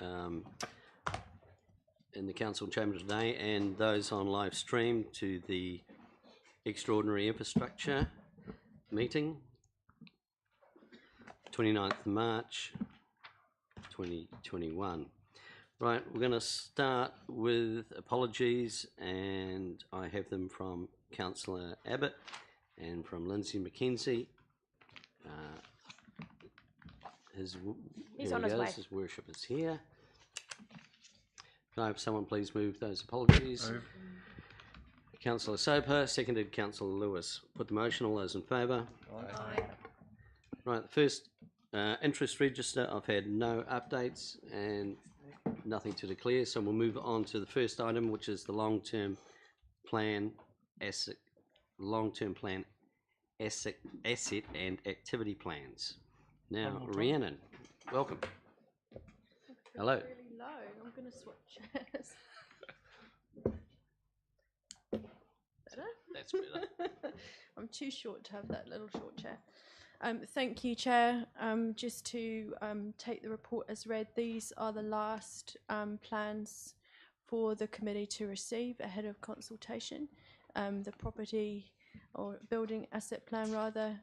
in the council chamber today, and those on live stream to the extraordinary infrastructure meeting, 29th March 2021. Right, we're going to start with apologies, and I have them from Councillor Abbott and from Lindsay McKenzie. He's on his way. His worship is here. Can I have someone please move those apologies? Move. Councillor Soper, seconded Councillor Lewis. Put the motion, all those in favour? Aye. Right, the first interest register, I've had no updates and nothing to declare, so we'll move on to the first item, which is the long-term plan asset and activity plans. Now, Rhiannon, welcome. Hello. Really low. I'm going to switch chairs. Better? That's better. I'm too short to have that little short chair. Thank you, Chair. Just to take the report as read, these are the last plans for the committee to receive ahead of consultation. The property or building asset plan rather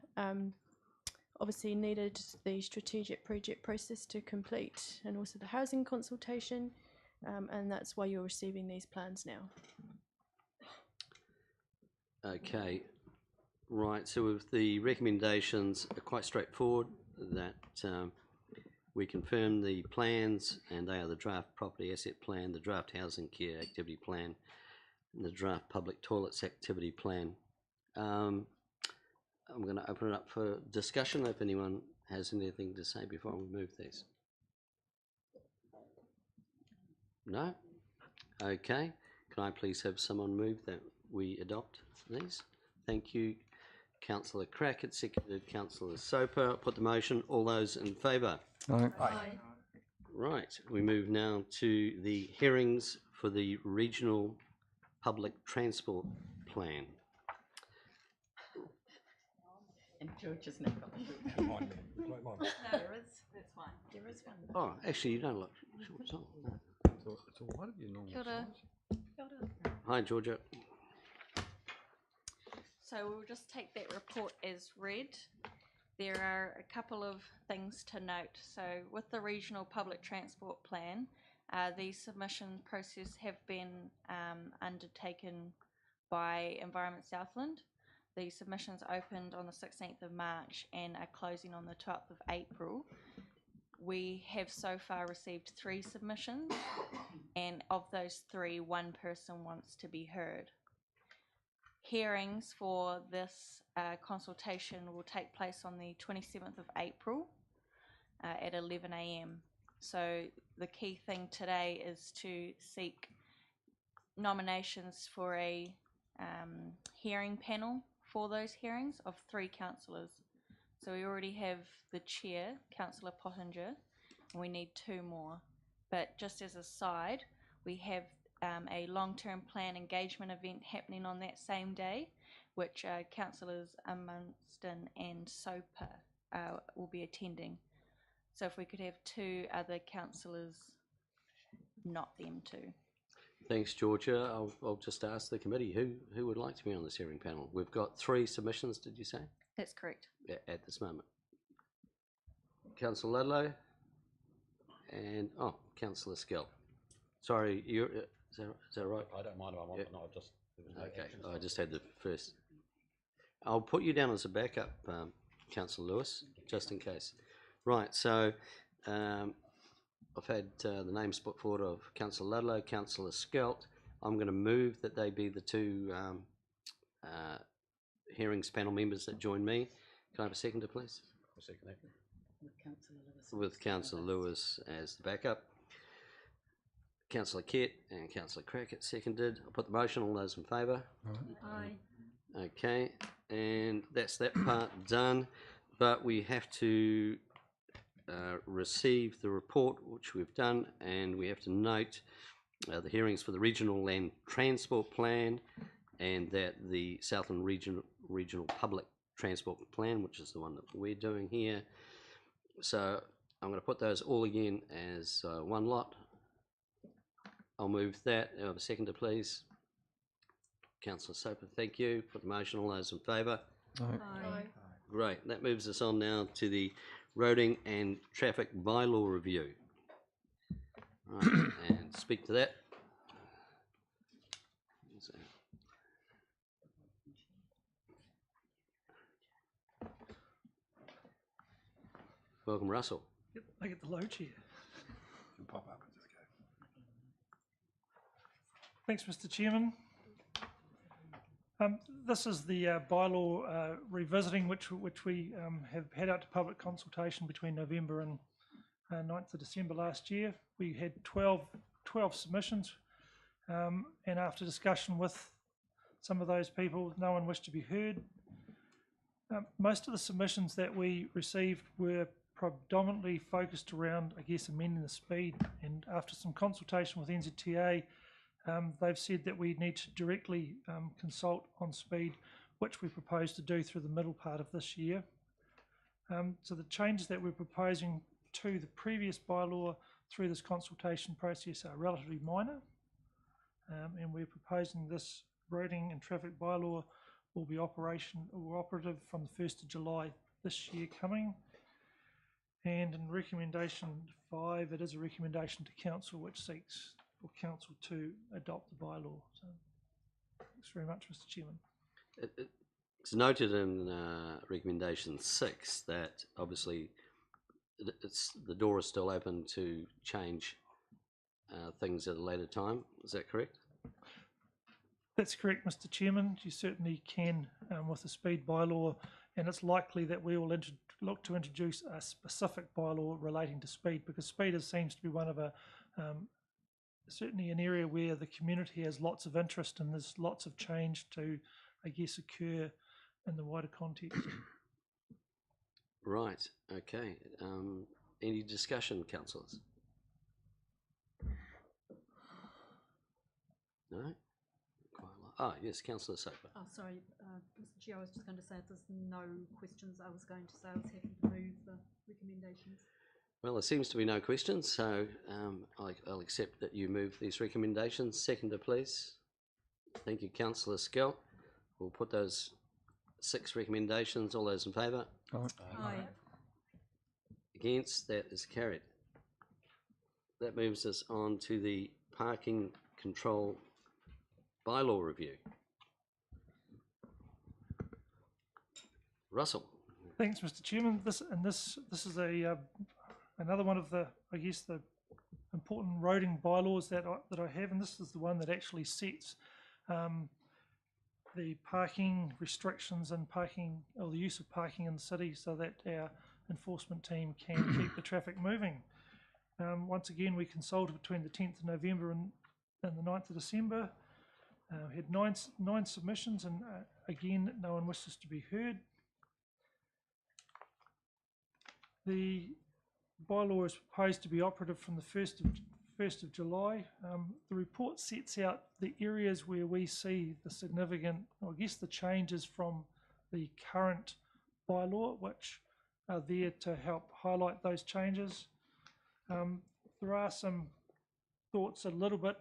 obviously needed the strategic project process to complete, and also the housing consultation, and that's why you're receiving these plans now. Okay. Right, so with the recommendations are quite straightforward, that we confirm the plans, and they are the draft property asset plan, the draft housing care activity plan, and the draft public toilets activity plan. I'm going to open it up for discussion if anyone has anything to say before we move these. No? Okay. Can I please have someone move that we adopt these? Thank you. Councillor Crackett, seconded Councillor Soper. Put the motion. All those in favour? Aye. Aye. Right. We move now to the hearings for the Regional Public Transport Plan. And George is not Mine. No, there is. That's one. There is one. Oh, actually, you don't look short at all. No. So why do you normally? Kia ora. Kia ora. Hi, Georgia. So we'll just take that report as read. There are a couple of things to note. So with the Regional Public Transport Plan, the submission process have been undertaken by Environment Southland. The submissions opened on the 16th of March and are closing on the 12th of April. We have so far received 3 submissions, and of those 3, one person wants to be heard. Hearings for this consultation will take place on the 27th of April at 11 AM. So the key thing today is to seek nominations for a hearing panel for those hearings of 3 councillors. So we already have the chair, Councillor Pottinger, and we need 2 more. But just as a side, we have a long-term plan engagement event happening on that same day, which Councillors Munstone and Soper will be attending. So if we could have 2 other councillors, not them 2. Thanks, Georgia. I'll just ask the committee who would like to be on this hearing panel. We've got 3 submissions, did you say? That's correct. At this moment. Councillor Ludlow and Councillor Skill. Sorry, you're is that right? I don't mind if I'm on, Yeah. but no, I've just Okay, I just had the first. I'll put you down as a backup, Councillor Lewis, just in case. Right, so I've had the names put forward of Councillor Ludlow, Councillor Skelt. I'm going to move that they be the 2 hearings panel members that join me. Can I have a seconder, please? I'll second that. With Councillor Lewis. With Councillor Lewis as the backup. Councillor Kett and Councillor Crackett seconded. I'll put the motion. All those in favour? Aye. Okay, and that's that part done. But we have to receive the report, which we've done, and we have to note the hearings for the Regional Land Transport Plan, and that the Southland Regional Public Transport Plan, which is the one that we're doing here. So I'm going to put those all again as one lot. I'll move that. A seconder, please. Councillor Soper, thank you. Put the motion. All those in favour? Aye. Great. That moves us on now to the roading and traffic bylaw review. Right, and speak to that. Welcome, Russell. Yep, I get the low chair. Can pop up and just go. Thanks, Mr. Chairman. This is the bylaw revisiting, which we have had out to public consultation between November and 9th of December last year. We had 12 submissions, and after discussion with some of those people, no one wished to be heard. Most of the submissions that we received were predominantly focused around, I guess, amending the speed, and after some consultation with NZTA, they've said that we need to directly consult on speed, which we propose to do through the middle part of this year. So the changes that we're proposing to the previous bylaw through this consultation process are relatively minor, and we're proposing this roading and traffic bylaw will be operative from the 1st of July this year coming. And in recommendation 5, it is a recommendation to council which seeks for council to adopt the bylaw. So, thanks very much, Mr. Chairman. It's noted in recommendation 6 that obviously the door is still open to change things at a later time. Is that correct? That's correct, Mr. Chairman. You certainly can with the speed bylaw, and it's likely that we will look to introduce a specific bylaw relating to speed, because speed seems to be one of certainly an area where the community has lots of interest, and there's lots of change to, I guess, occur in the wider context. Right, okay. Any discussion, councillors? No? Ah, yes, Councillor Soper. Oh, sorry, Mr. Chair, I was just going to say if there's no questions, I was going to say I was happy to move the recommendations. Well, there seems to be no questions, so I'll accept that you move these recommendations. Seconder, please. Thank you, Councillor Skelp. We'll put those 6 recommendations. All those in favour? Aye. Against? That is carried. That moves us on to the parking control bylaw review. Russell. Thanks, Mr. Chairman. This is another one of the, I guess, the important roading bylaws that I have, and this is the one that actually sets the parking restrictions and the use of parking in the city, so that our enforcement team can keep the traffic moving. Once again, we consulted between the 10th of November and the 9th of December. Had nine submissions, and again, no one wishes to be heard. The bylaw is proposed to be operative from the 1st of July. The report sets out the areas where we see the significant, I guess, the changes from the current bylaw, which are there to help highlight those changes. There are some thoughts a little bit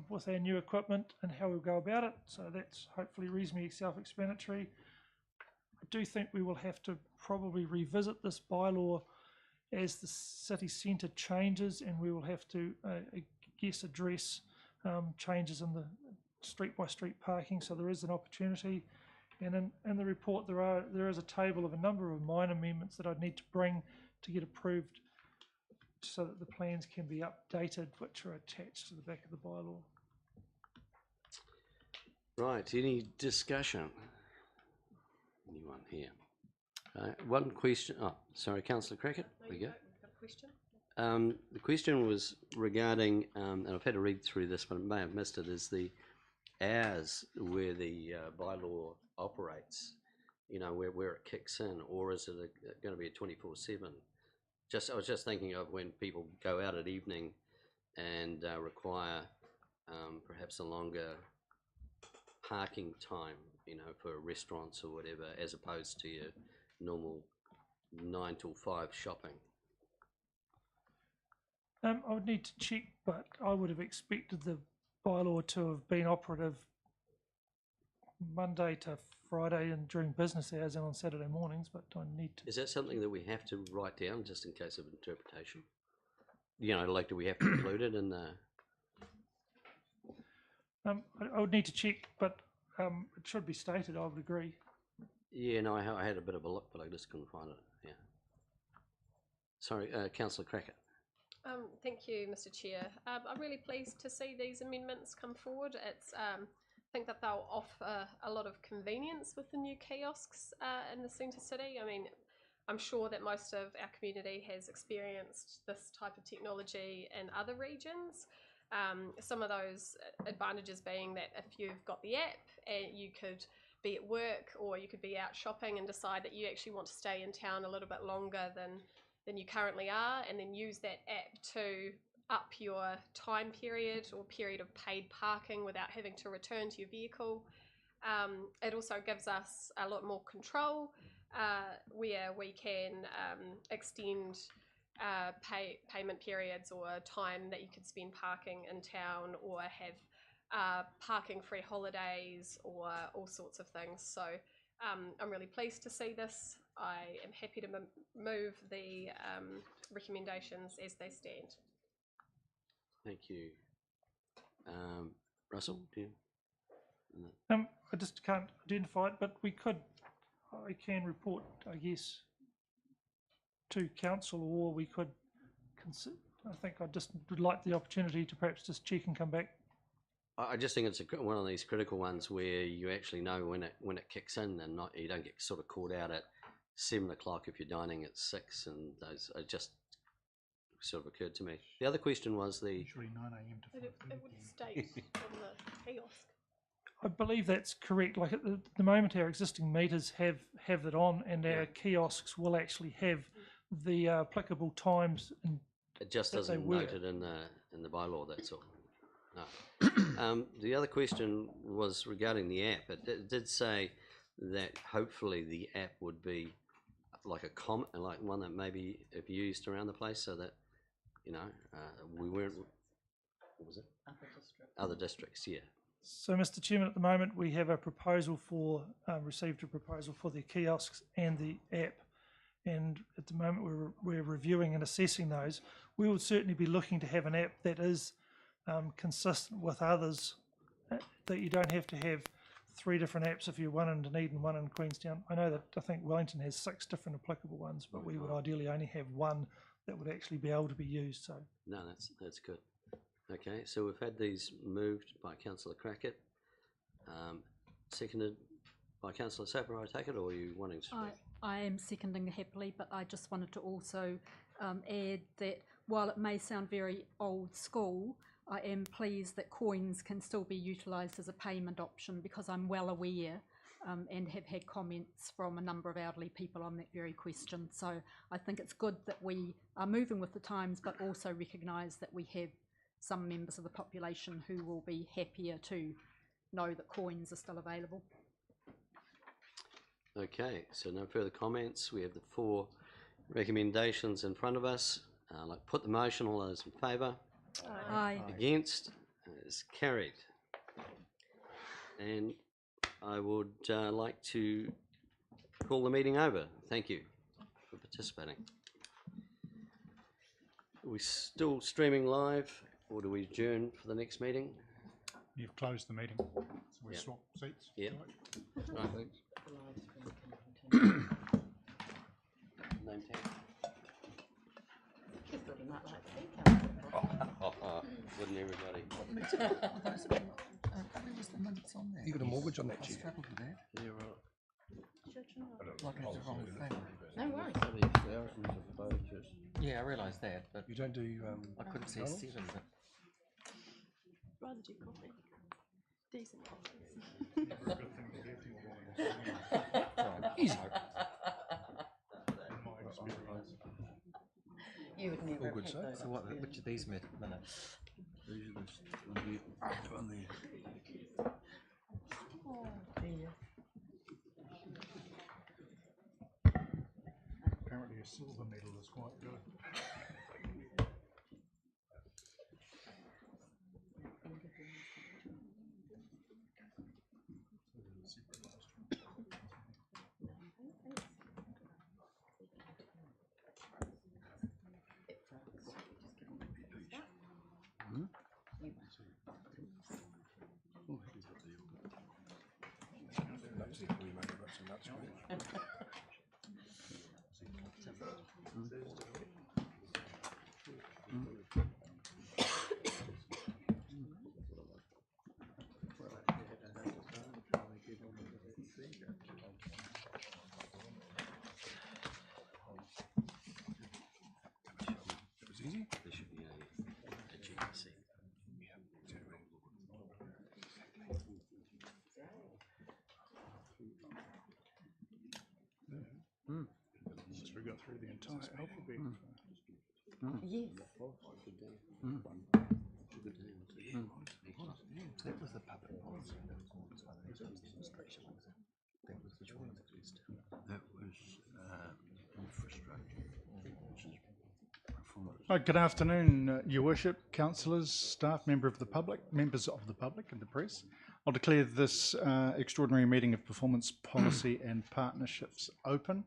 with our new equipment and how we'll go about it, so that's hopefully reasonably self-explanatory. I do think we will have to probably revisit this bylaw as the city centre changes, and we will have to, I guess, address changes in the street-by-street parking, so there is an opportunity. And in the report there is a table of a number of minor amendments that I'd need to bring to get approved, so that the plans can be updated, which are attached to the back of the bylaw. Right, any discussion? Anyone here? One question. Oh, sorry, Councillor Crackett. There you go. The question was regarding, and I've had to read through this, but I may have missed it, is the hours where the bylaw operates, you know, where it kicks in, or is it going to be a 24/7? I was just thinking of when people go out at evening and require perhaps a longer parking time, you know, for restaurants or whatever, as opposed to your normal 9 till 5 shopping. I would need to check, but I would have expected the bylaw to have been operative Monday to Friday and during business hours and on Saturday mornings, but I need to. Is that something that we have to write down just in case of interpretation? You know, like, do we have to include it in the? I would need to check, but it should be stated, I would agree. Yeah, no, I had a bit of a look, but I just couldn't find it. Yeah. Sorry, Councillor Crackett. Thank you, Mr. Chair. I'm really pleased to see these amendments come forward. It's I think that they'll offer a lot of convenience with the new kiosks in the centre city. I mean, I'm sure that most of our community has experienced this type of technology in other regions. Some of those advantages being that if you've got the app, you could be at work or you could be out shopping and decide that you actually want to stay in town a little bit longer than you currently are, and then use that app to up your time period or period of paid parking without having to return to your vehicle. It also gives us a lot more control where we can extend payment periods or time that you could spend parking in town, or have parking free holidays or all sorts of things. So I'm really pleased to see this. I am happy to move the recommendations as they stand. Thank you. Russell, do you? I just can't identify it, but I can report, I guess, to council, or we could consider. I think I just would like the opportunity to perhaps just check and come back. I just think it's one of these critical ones where you actually know when it kicks in, and you don't get sort of caught out at 7 o'clock if you're dining at 6, and those it just sort of occurred to me. The other question was Usually 9 a.m. to 5 It would state on the kiosk. I believe that's correct. Like at the moment, our existing meters have that on, and our kiosks will actually have the applicable times. And it just that they doesn't were. note it in the bylaw. That's all. No. The other question was regarding the app. It did say that hopefully the app would be like like one that maybe if used around the place, so that we weren't. What was it? Other districts, yeah. So, Mr. Chairman, at the moment we have a proposal received a proposal for the kiosks and the app, and at the moment we're reviewing and assessing those. We would certainly be looking to have an app that is consistent with others, that you don't have to have 3 different apps if you're one in Dunedin, one in Queenstown. I think Wellington has 6 different applicable ones, but we would ideally only have one that would actually be able to be used. So no, that's good. Okay, so we've had these moved by Councillor Crackett, seconded by Councillor Sapper, I take it, or are you wanting to speak? I am seconding happily, but I just wanted to also add that while it may sound very old school, I am pleased that coins can still be utilised as a payment option, because I'm well aware and have had comments from a number of elderly people on that very question. So I think it's good that we are moving with the times, but also recognise that we have some members of the population who will be happier to know that coins are still available. Okay, so no further comments. We have the 4 recommendations in front of us. Like put the motion. All those in favour? Aye. Against? Is carried. And I would like to call the meeting over. Thank you for participating. Are we still streaming live, or do we adjourn for the next meeting? You've closed the meeting, so we Yeah. swap seats. Yeah. Right. Thanks. Name tag. Wouldn't everybody? You got a mortgage on that check? Yeah, right. No worries. Yeah, I realised that, but You don't do. I couldn't see McDonald's? 7. But Rather do coffee. Decent coffee. Easy. you would never All have good, had sir. those. So which of these minutes? Oh dear. Apparently a silver medal is quite good. So we got through the entire alphabet. Yes. That was the public policy. That was more just one of these administration ones. That was which one was it used? That was infrastructure, which is performance. Good afternoon, Your Worship, councillors, staff, members of the public and the press. I'll declare this extraordinary meeting of Performance Policy and Partnerships open.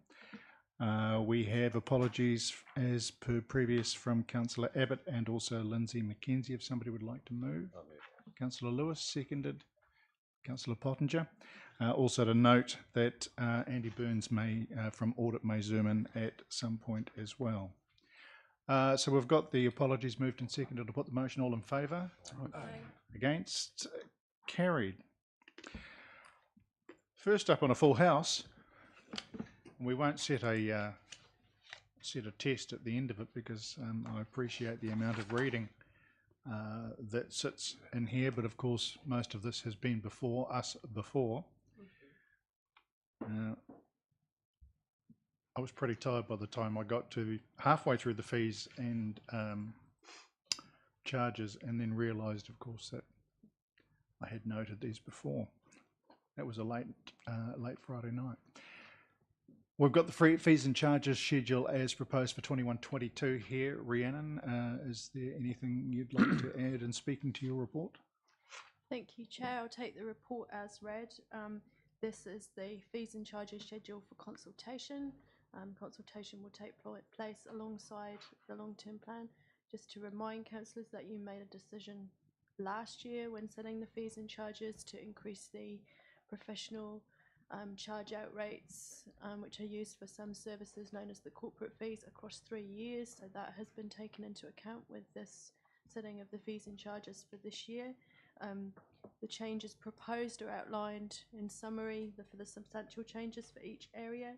We have apologies as per previous from Councillor Abbott and also Lindsay McKenzie, if somebody would like to move. Councillor Lewis, seconded. Councillor Pottinger. Also to note that Andy Burns from Audit may zoom in at some point as well. So we've got the apologies moved and seconded. To put the motion, all in favour? Against? Carried. First up on a full house, we won't set a test at the end of it because I appreciate the amount of reading that sits in here, but of course most of this has been before us before. I was pretty tired by the time I got to halfway through the fees and charges, and then realised, of course, that I had noted these before. That was a late Friday night. We've got the fees and charges schedule as proposed for 21-22 here. Rhiannon, is there anything you'd like to add in speaking to your report? Thank you, Chair. I'll take the report as read. This is the fees and charges schedule for consultation. Consultation will take place alongside the long-term plan. Just to remind councillors that you made a decision last year when setting the fees and charges to increase the professional charge out rates, which are used for some services known as the corporate fees across 3 years. So that has been taken into account with this setting of the fees and charges for this year. The changes proposed are outlined in summary for the substantial changes for each area.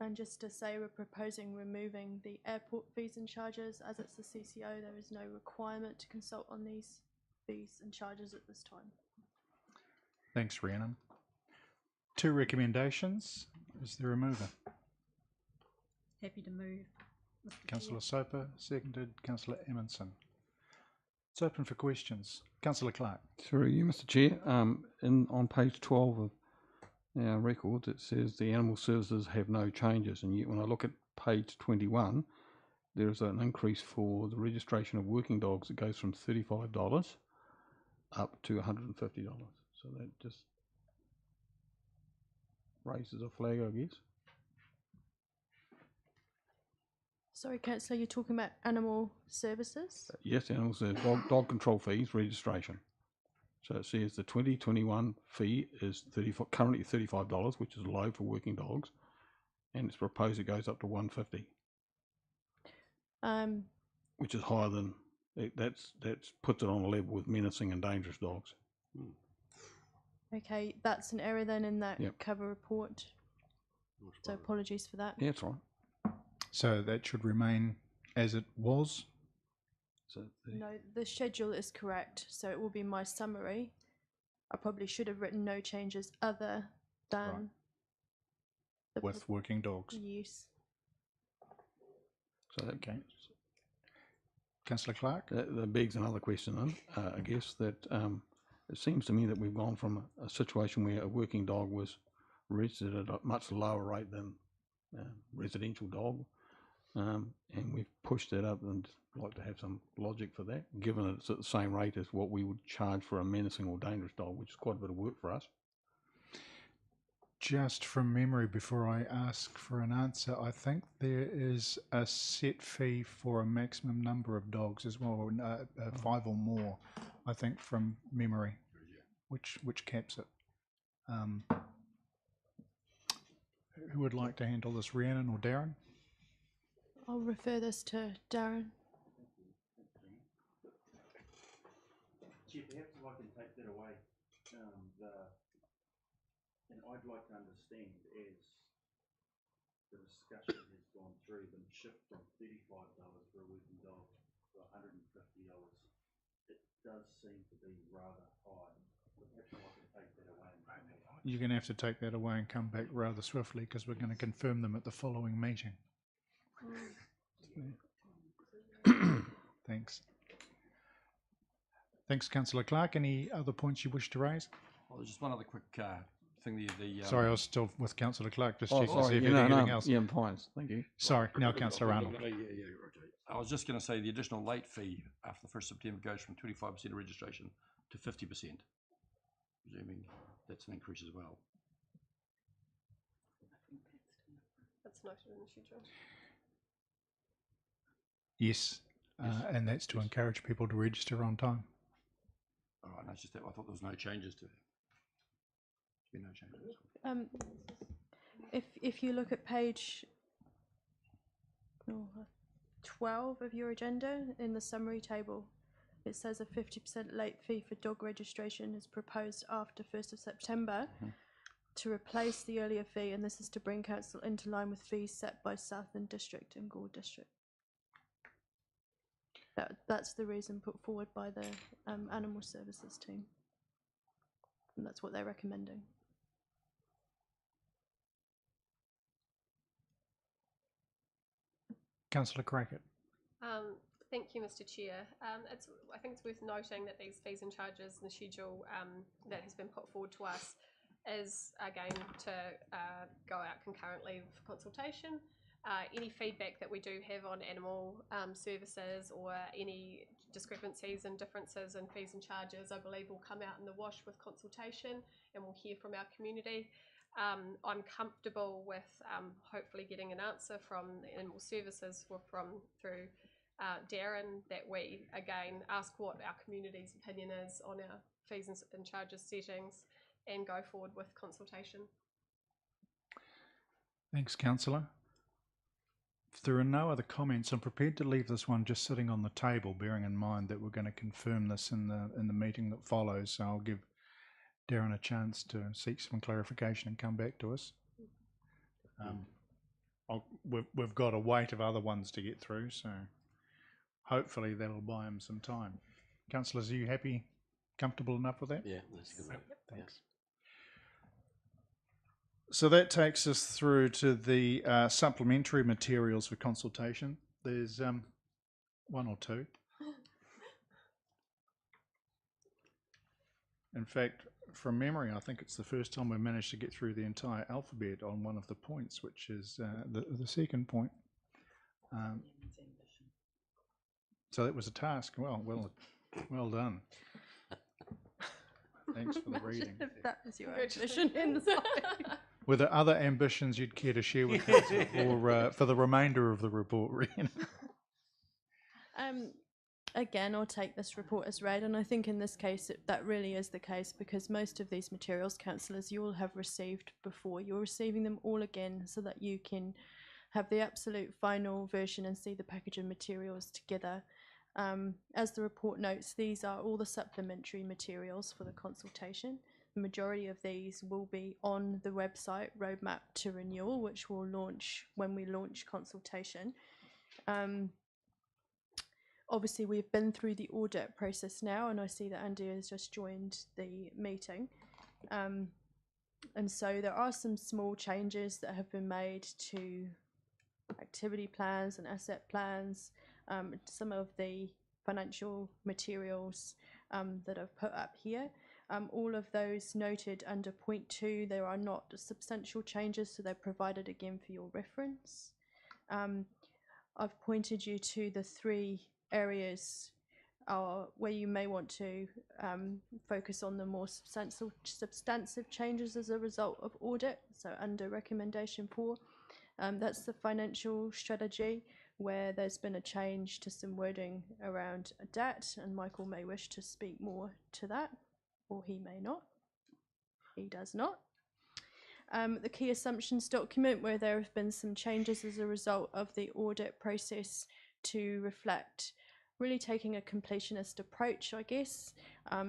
And just to say, we're proposing removing the airport fees and charges. As it's the CCO, there is no requirement to consult on these fees and charges at this time. Thanks, Rhiannon. 2 recommendations. Is there a mover? Happy to move. Mr. Councillor Chair. Soper, seconded. Councillor Emerson. It's open for questions. Councillor Clark. Through you, Mr. Chair. On page 12 of our records, it says the animal services have no changes, and yet when I look at page 21, there is an increase for the registration of working dogs. It goes from $35 up to $150. So that just raises a flag, I guess. Sorry, councillor, you're talking about animal services? Yes, animal services, dog control fees, registration. So it says the 2021 fee is currently $35, which is low for working dogs, and it's proposed it goes up to $150, which is higher than that's puts it on a level with menacing and dangerous dogs. Okay, that's an error then in that cover report. So apologies for that. Yeah, that's right. So that should remain as it was? So No, the schedule is correct. So it will be my summary. I probably should have written no changes other than the With working dogs. use. So that, Okay. Councillor Clark? that begs another question then, I guess, that it seems to me that we've gone from a situation where a working dog was registered at a much lower rate than residential dog, and we've pushed that up, and I'd like to have some logic for that, given that it's at the same rate as what we would charge for a menacing or dangerous dog, which is quite a bit of work for us. Just from memory, before I ask for an answer, I think there is a set fee for a maximum number of dogs as well, 5 or more, I think, from memory, which caps it. Who would like to handle this, Rhiannon or Darren? I'll refer this to Darren. Chief, perhaps if I can take that away, and I'd like to understand as the discussion has gone through the shift from $35 for a working dog to $150, it does seem to be rather high. You're going to have to take that away and come back rather swiftly because we're going to confirm them at the following meeting. Thanks. Thanks, Councillor Clark. Any other points you wish to raise? Well, there's just one other quick thing. Sorry, I was still with Councillor Clark. Just Oh, checking to see sorry. if Yeah, you had anything no, else. yeah, I'm fine. Thank you. Sorry, now Councillor Arnold. Okay. I was just going to say the additional late fee after the 1st September goes from 25% of registration to 50%, presuming that's an increase as well. That's noted in the schedule. Yes, and that's to encourage people to register on time. All right, that's just that. I thought there was no changes to it. There's been no changes. If you look at page 12 of your agenda in the summary table, it says a 50% late fee for dog registration is proposed after 1st of September to replace the earlier fee, and this is to bring council into line with fees set by Southland District and Gore District. That's the reason put forward by the Animal Services team, and that's what they're recommending. Councillor Crackett. Thank you, Mr. Chair. I think it's worth noting that these fees and charges and the schedule that has been put forward to us is again to go out concurrently for consultation. Any feedback that we do have on animal services or any discrepancies and differences in fees and charges, I believe will come out in the wash with consultation, and we'll hear from our community. I'm comfortable with hopefully getting an answer from the animal services or through Darren, that we again ask what our community's opinion is on our fees and charges settings and go forward with consultation. Thanks, Councillor. If there are no other comments, I'm prepared to leave this one just sitting on the table, bearing in mind that we're going to confirm this in the meeting that follows. So I'll give Darren a chance to seek some clarification and come back to us. We've got a weight of other ones to get through, so hopefully that'll buy him some time. Councillors, are you happy, comfortable enough with that? Yeah, that's good. Yep, thanks. So that takes us through to the supplementary materials for consultation. There's one or two. In fact, from memory, I think it's the first time we've managed to get through the entire alphabet on one of the points, which is the second point. So that was a task. Well done. Thanks for the reading. If that was your ambition inside. Were there other ambitions you'd care to share with us, or for the remainder of the report, Rhian? Again, I'll take this report as read, and I think in this case that really is the case, because most of these materials, councillors, you will have received before. You're receiving them all again so that you can have the absolute final version and see the package of materials together. As the report notes, these are all the supplementary materials for the consultation. The majority of these will be on the website Roadmap to Renewal, which will launch when we launch consultation. Obviously, we've been through the audit process now, and I see that Andy has just joined the meeting. And so there are some small changes that have been made to activity plans and asset plans, some of the financial materials that I've put up here. All of those noted under point 2, there are not substantial changes, so they're provided again for your reference. I've pointed you to the 3 areas where you may want to focus on the more substantive changes as a result of audit. So under recommendation 4, that's the financial strategy, where there's been a change to some wording around debt, and Michael may wish to speak more to that, or he may not. He does not. The key assumptions document, where there have been some changes as a result of the audit process to reflect really taking a completionist approach, I guess.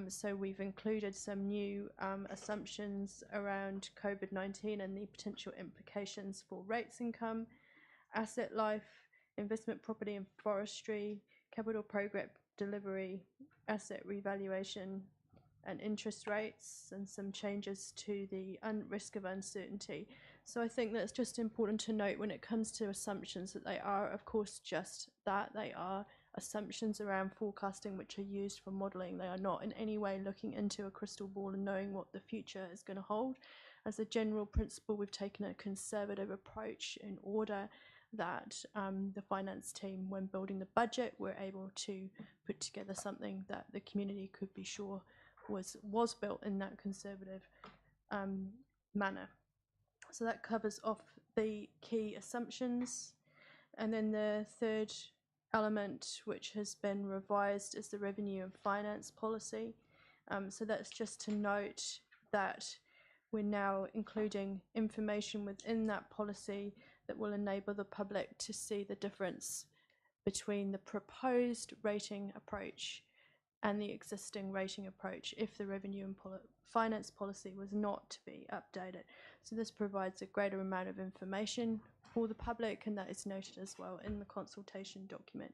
So we've included some new assumptions around COVID-19 and the potential implications for rates income, asset life, investment property and forestry, capital program delivery, asset revaluation, and interest rates and some changes to the risk of uncertainty. So I think that's just important to note when it comes to assumptions that they are, of course, just that. They are assumptions around forecasting which are used for modelling. They are not in any way looking into a crystal ball and knowing what the future is going to hold. As a general principle, we've taken a conservative approach in order that the finance team, when building the budget, were able to put together something that the community could be sure was built in that conservative manner. So that covers off the key assumptions. And then the third element, which has been revised, is the revenue and finance policy. So that's just to note that we're now including information within that policy that will enable the public to see the difference between the proposed rating approach and the existing rating approach if the revenue and finance policy was not to be updated. So this provides a greater amount of information for the public, and that is noted as well in the consultation document.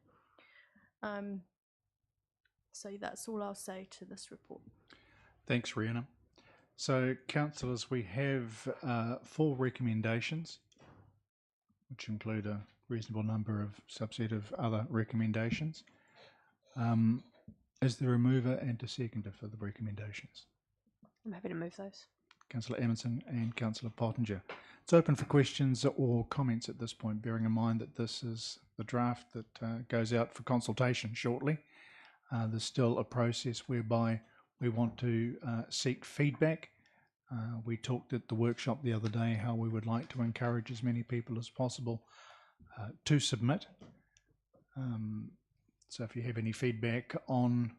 So that's all I'll say to this report. Thanks, Rhiannon. So, councillors, we have 4 recommendations, which include a reasonable number of subset of other recommendations. Is there a mover and a seconder for the recommendations? I'm happy to move those. Councillor Amundsen and Councillor Pottinger. It's open for questions or comments at this point, bearing in mind that this is the draft that goes out for consultation shortly. There's still a process whereby we want to seek feedback. We talked at the workshop the other day how we would like to encourage as many people as possible to submit. So if you have any feedback on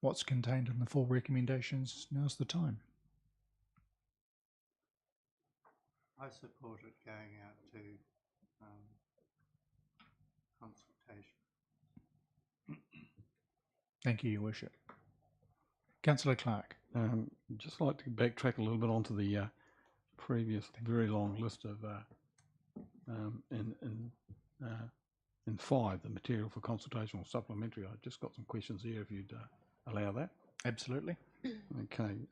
what's contained in the 4 recommendations, now's the time. I support it going out to consultation. Thank you, Your Worship. Councillor Clark. Just like to backtrack a little bit onto the previous very long list of in 5, the material for consultation or supplementary. I just got some questions here if you'd allow that. Absolutely. Okay.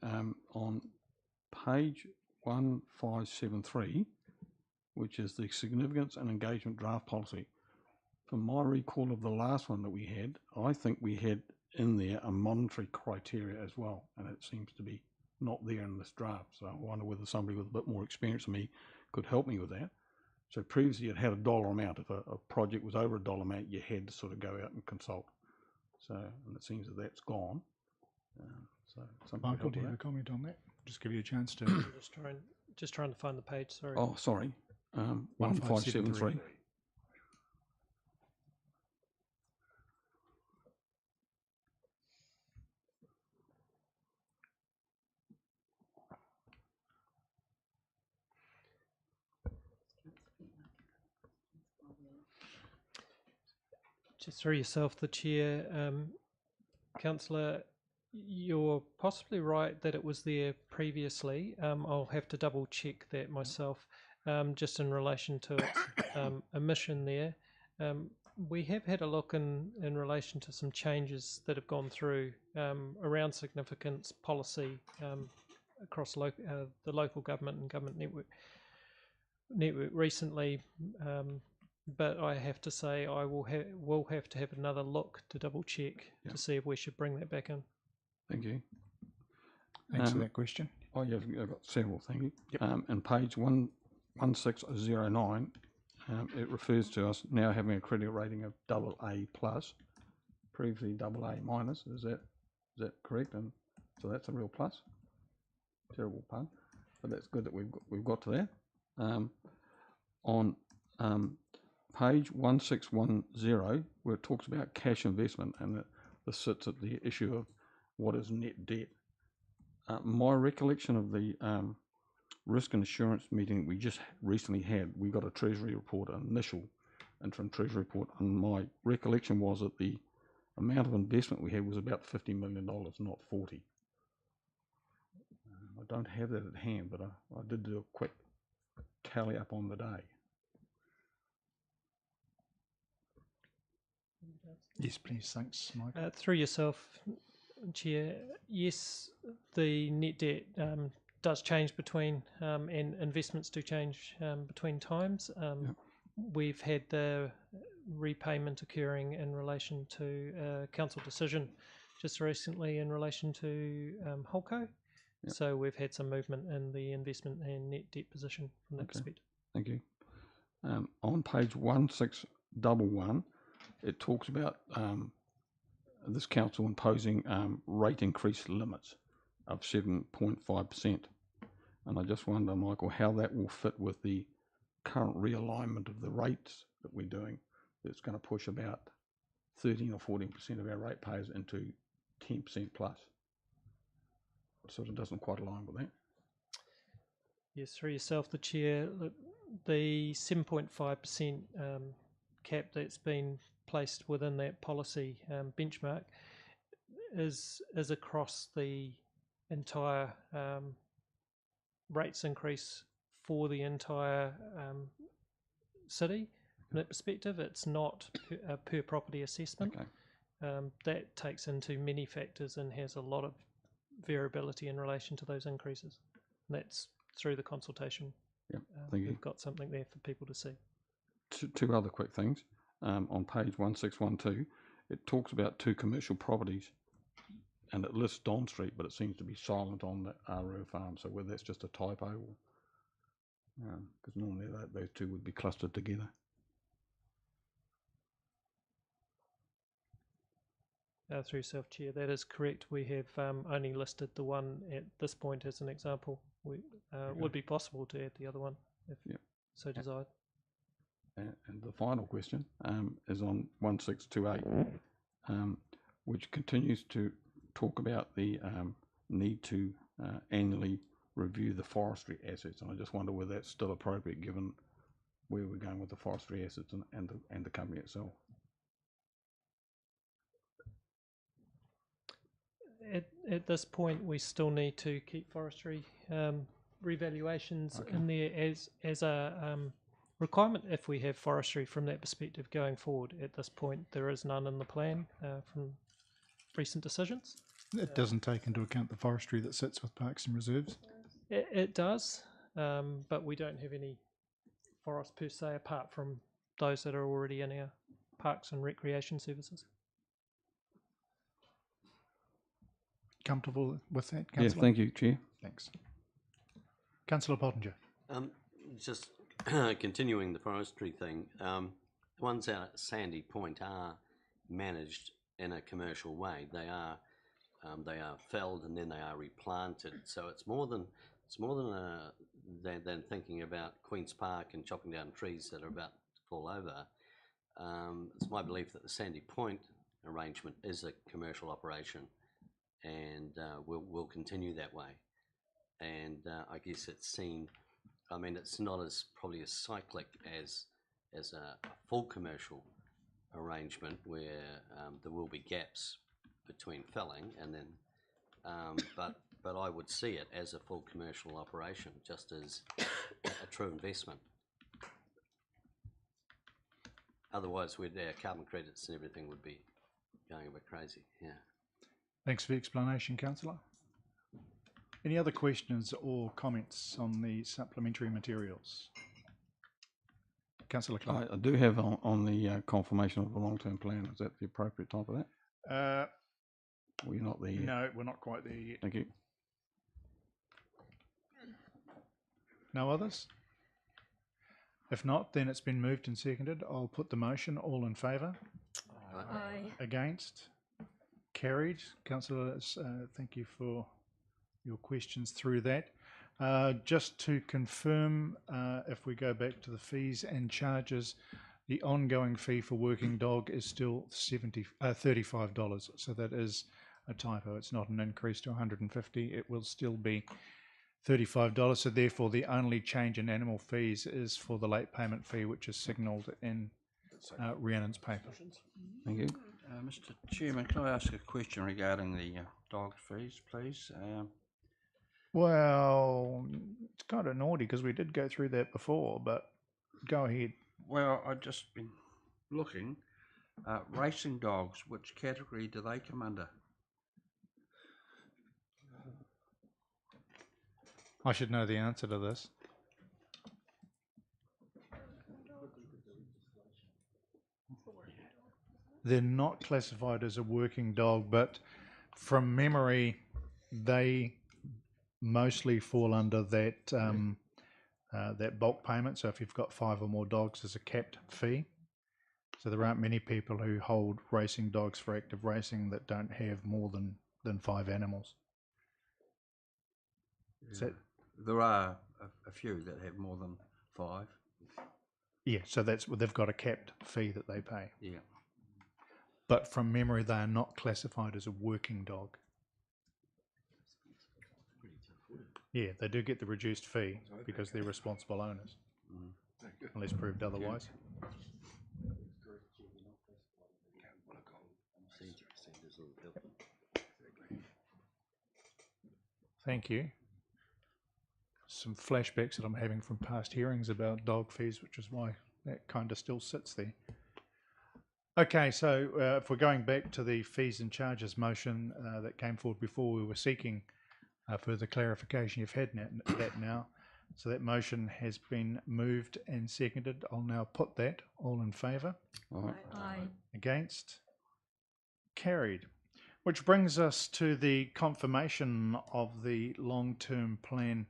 On page 1573, which is the significance and engagement draft policy. From my recall of the last one that we had, I think we had in there a monetary criteria as well, and it seems to be not there in this draft. So I wonder whether somebody with a bit more experience than me could help me with that. So previously it had a dollar amount. If a project was over a dollar amount, you had to sort of go out and consult. So, and it seems that that's gone. So Michael, do you have a comment on that? Just give you a chance to. just trying to find the page. Sorry. Oh, sorry. 1573. Just through yourself, the chair, Councillor, you're possibly right that it was there previously. I'll have to double check that myself. Just in relation to its omission there, we have had a look in relation to some changes that have gone through around significance policy across the local government and government network recently. But I have to say I will have to have another look to double check to see if we should bring that back in. Thank you. Thanks for that question. Oh, yeah, I've got several, thank you. Yep. And page 1609, it refers to us now having a credit rating of AA+, previously AA-. Is that correct? And so that's a real plus. Terrible pun, but that's good that we've got to that. On page 1610, where it talks about cash investment, and this sits at the issue of what is net debt. My recollection of the risk and assurance meeting we just recently had, we got a Treasury report, an initial interim Treasury report, and my recollection was that the amount of investment we had was about $50 million, not 40. I don't have that at hand, but I did do a quick tally up on the day. Yes, please. Thanks, Mike. Through yourself, Chair. Yes, the net debt does change between, and investments do change between times. We've had the repayment occurring in relation to a council decision just recently in relation to Holco. So we've had some movement in the investment and net debt position from that perspective. Thank you. On page 1611, it talks about this council imposing rate increase limits of 7.5%. And I just wonder, Michael, how that will fit with the current realignment of the rates that we're doing. That's going to push about 13 or 14% of our ratepayers into 10% plus. It sort of doesn't quite align with that. Yes, through yourself, the chair. Look, the 7.5% cap that's been placed within that policy benchmark is across the entire rates increase for the entire city. From that perspective, it's not a per property assessment. That takes into many factors and has a lot of variability in relation to those increases. And that's through the consultation. Thank you. We've got something there for people to see. Two other quick things. On page 1612, it talks about 2 commercial properties and it lists Don Street, but it seems to be silent on the RO farm. So whether that's just a typo or because normally those two would be clustered together. Through yourself, Chair, that is correct. We have only listed the one at this point as an example. We would be possible to add the other one if so desired. And the final question is on 1628, which continues to talk about the need to annually review the forestry assets, and I just wonder whether that's still appropriate given where we're going with the forestry assets and the company itself. At this point, we still need to keep forestry revaluations in there as a requirement if we have forestry from that perspective going forward. At this point, there is none in the plan from recent decisions. It doesn't take into account the forestry that sits with parks and reserves. It does, but we don't have any forest per se apart from those that are already in our parks and recreation services. Comfortable with that, Councillor? Yeah, thank you, Chair. Thanks. Councillor Pottinger. Just continuing the forestry thing, the ones out at Sandy Point are managed in a commercial way. They are felled and then they are replanted. So it's more than thinking about Queen's Park and chopping down trees that are about to fall over. It's my belief that the Sandy Point arrangement is a commercial operation, and will continue that way. And I guess it's seen. I mean, it's not as probably as cyclic as a full commercial arrangement where there will be gaps between felling and then, but I would see it as a full commercial operation, just as a true investment. Otherwise, our carbon credits and everything would be going a bit crazy. Yeah. Thanks for the explanation, Councillor. Any other questions or comments on the supplementary materials? Councillor Clark. I do have on the confirmation of the long-term plan. Is that the appropriate type of that? Well, you're not there yet. No, we're not quite there yet. Thank you. No others? If not, then it's been moved and seconded. I'll put the motion. All in favour? Aye. Against? Carried. Councillors, thank you for your questions through that. Just to confirm, if we go back to the fees and charges, the ongoing fee for working dog is still $35. So that is a typo. It's not an increase to 150. It will still be $35. So therefore, the only change in animal fees is for the late payment fee, which is signalled in Rhiannon's paper. Thank you. Mr. Chairman, can I ask a question regarding the dog fees, please? Well, it's kind of naughty because we did go through that before, but go ahead. Well, I've just been looking. Racing dogs, which category do they come under? I should know the answer to this. They're not classified as a working dog, but from memory, they mostly fall under that that bulk payment. So if you've got 5 or more dogs, there's a capped fee. So there aren't many people who hold racing dogs for active racing that don't have more than 5 animals. Yeah. There are a few that have more than 5. Yeah, so that's they've got a capped fee that they pay. Yeah. But from memory, they are not classified as a working dog. Yeah, they do get the reduced fee because they're responsible owners, unless proved otherwise. Thank you. Some flashbacks that I'm having from past hearings about dog fees, which is why that kind of still sits there. Okay, so if we're going back to the fees and charges motion that came forward before, we were seeking further clarification. You've had that now. So that motion has been moved and seconded. I'll now put that. All in favour? Aye. Against? Carried. Which brings us to the confirmation of the long-term plan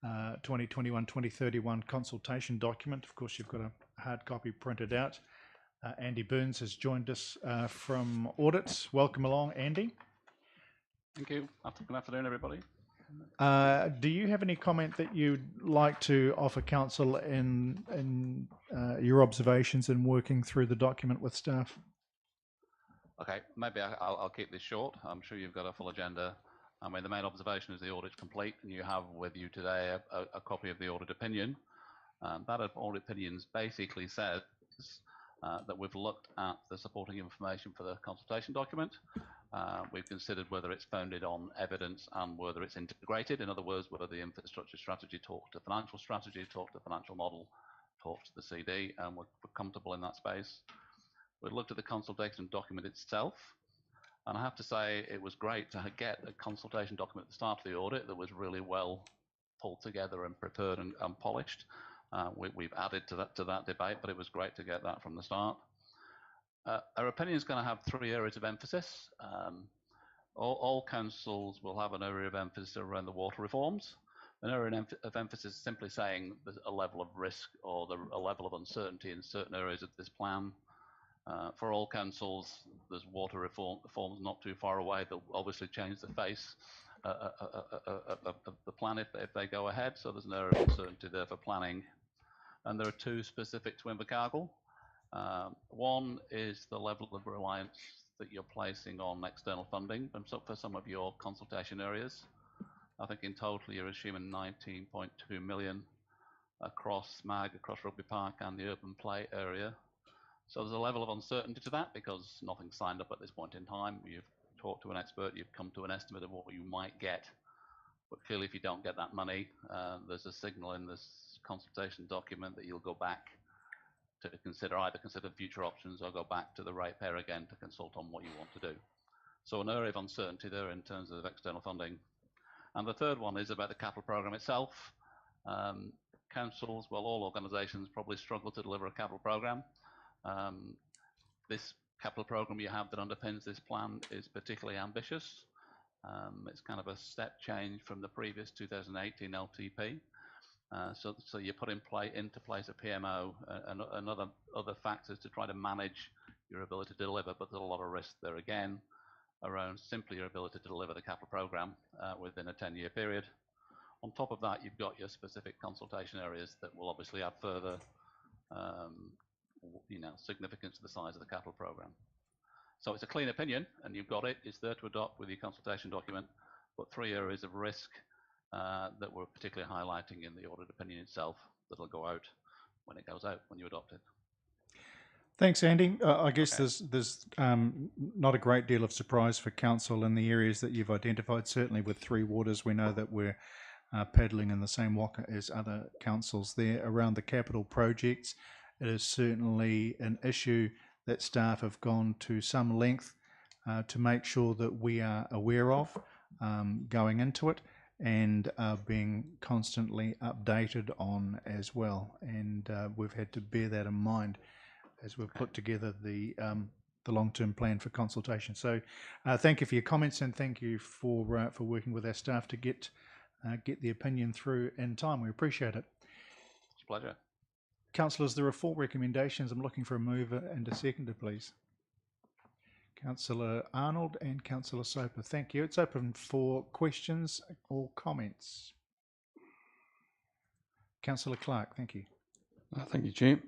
2021-2031 consultation document. Of course, you've got a hard copy printed out. Andy Burns has joined us from Audits. Welcome along, Andy. Thank you. Good afternoon, everybody. Do you have any comment that you'd like to offer council in your observations in working through the document with staff? Okay, maybe I'll keep this short. I'm sure you've got a full agenda. I mean, the main observation is the audit's complete, and you have with you today a copy of the audit opinion. That audit opinion basically says that we've looked at the supporting information for the consultation document. We've considered whether it's founded on evidence and whether it's integrated. In other words, whether the infrastructure strategy talks to financial strategy, talks to financial model, talks to the CD, and we're comfortable in that space. We looked at the consultation document itself, and I have to say it was great to get a consultation document at the start of the audit that was really well pulled together and prepared and polished. We've added to that debate, but it was great to get that from the start. Our opinion is going to have 3 areas of emphasis. All councils will have an area of emphasis around the water reforms. An area of emphasis is simply saying there's a level of risk or a level of uncertainty in certain areas of this plan. For all councils, there's water reforms not too far away that will obviously change the face of the plan if they go ahead. So there's an area of uncertainty there for planning. And there are 2 specific to Invercargill. One is the level of reliance that you're placing on external funding for some of your consultation areas. I think in total you're assuming 19.2 million across MAG, across Rugby Park and the urban play area. So there's a level of uncertainty to that because nothing's signed up at this point in time. You've talked to an expert, you've come to an estimate of what you might get. But clearly if you don't get that money, there's a signal in this consultation document that you'll go back to either consider future options or go back to the ratepayer again to consult on what you want to do. So an area of uncertainty there in terms of external funding. And the third one is about the capital programme itself. Councils, well, all organisations probably struggle to deliver a capital programme. This capital programme you have that underpins this plan is particularly ambitious. It's kind of a step change from the previous 2018 LTP. So you put into place a PMO and other factors to try to manage your ability to deliver, but there's a lot of risk there again around simply your ability to deliver the capital programme within a 10-year period. On top of that, you've got your specific consultation areas that will obviously add further significance to the size of the capital programme. So it's a clean opinion, and you've got it. It's there to adopt with your consultation document, but 3 areas of risk that we're particularly highlighting in the audit opinion itself that'll go out when it goes out, when you adopt it. Thanks, Andy. I guess there's not a great deal of surprise for council in the areas that you've identified. Certainly with 3 Waters, we know that we're paddling in the same waka as other councils there. Around the capital projects, it is certainly an issue that staff have gone to some length to make sure that we are aware of going into it. and are being constantly updated on as well. And we've had to bear that in mind as we've put together the long-term plan for consultation. So thank you for your comments, and thank you for working with our staff to get the opinion through in time. We appreciate it. It's a pleasure. Councillors, there are 4 recommendations. I'm looking for a mover and a seconder, please. Councillor Arnold and Councillor Soper. Thank you. It's open for questions or comments. Councillor Clark, thank you. Thank you, Chair.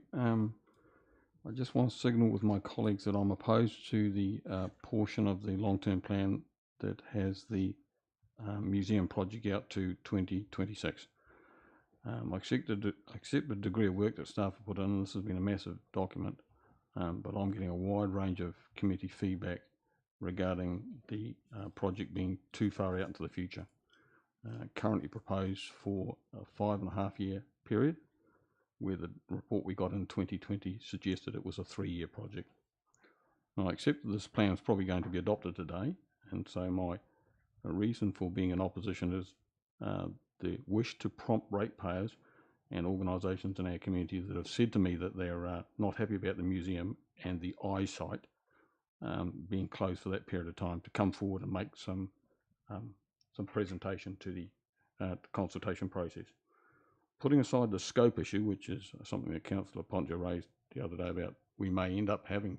I just want to signal with my colleagues that I'm opposed to the portion of the long-term plan that has the museum project out to 2026. I accept the degree of work that staff have put in. This has been a massive document, but I'm getting a wide range of committee feedback regarding the project being too far out into the future. Currently proposed for a 5.5-year period, where the report we got in 2020 suggested it was a 3-year project. Now, I accept that this plan is probably going to be adopted today, and so my reason for being in opposition is the wish to prompt ratepayers and organisations in our community that have said to me that they're not happy about the museum and the eyesight being closed for that period of time to come forward and make some presentation to the consultation process. Putting aside the scope issue, which is something that Councillor Ponja raised the other day about we may end up having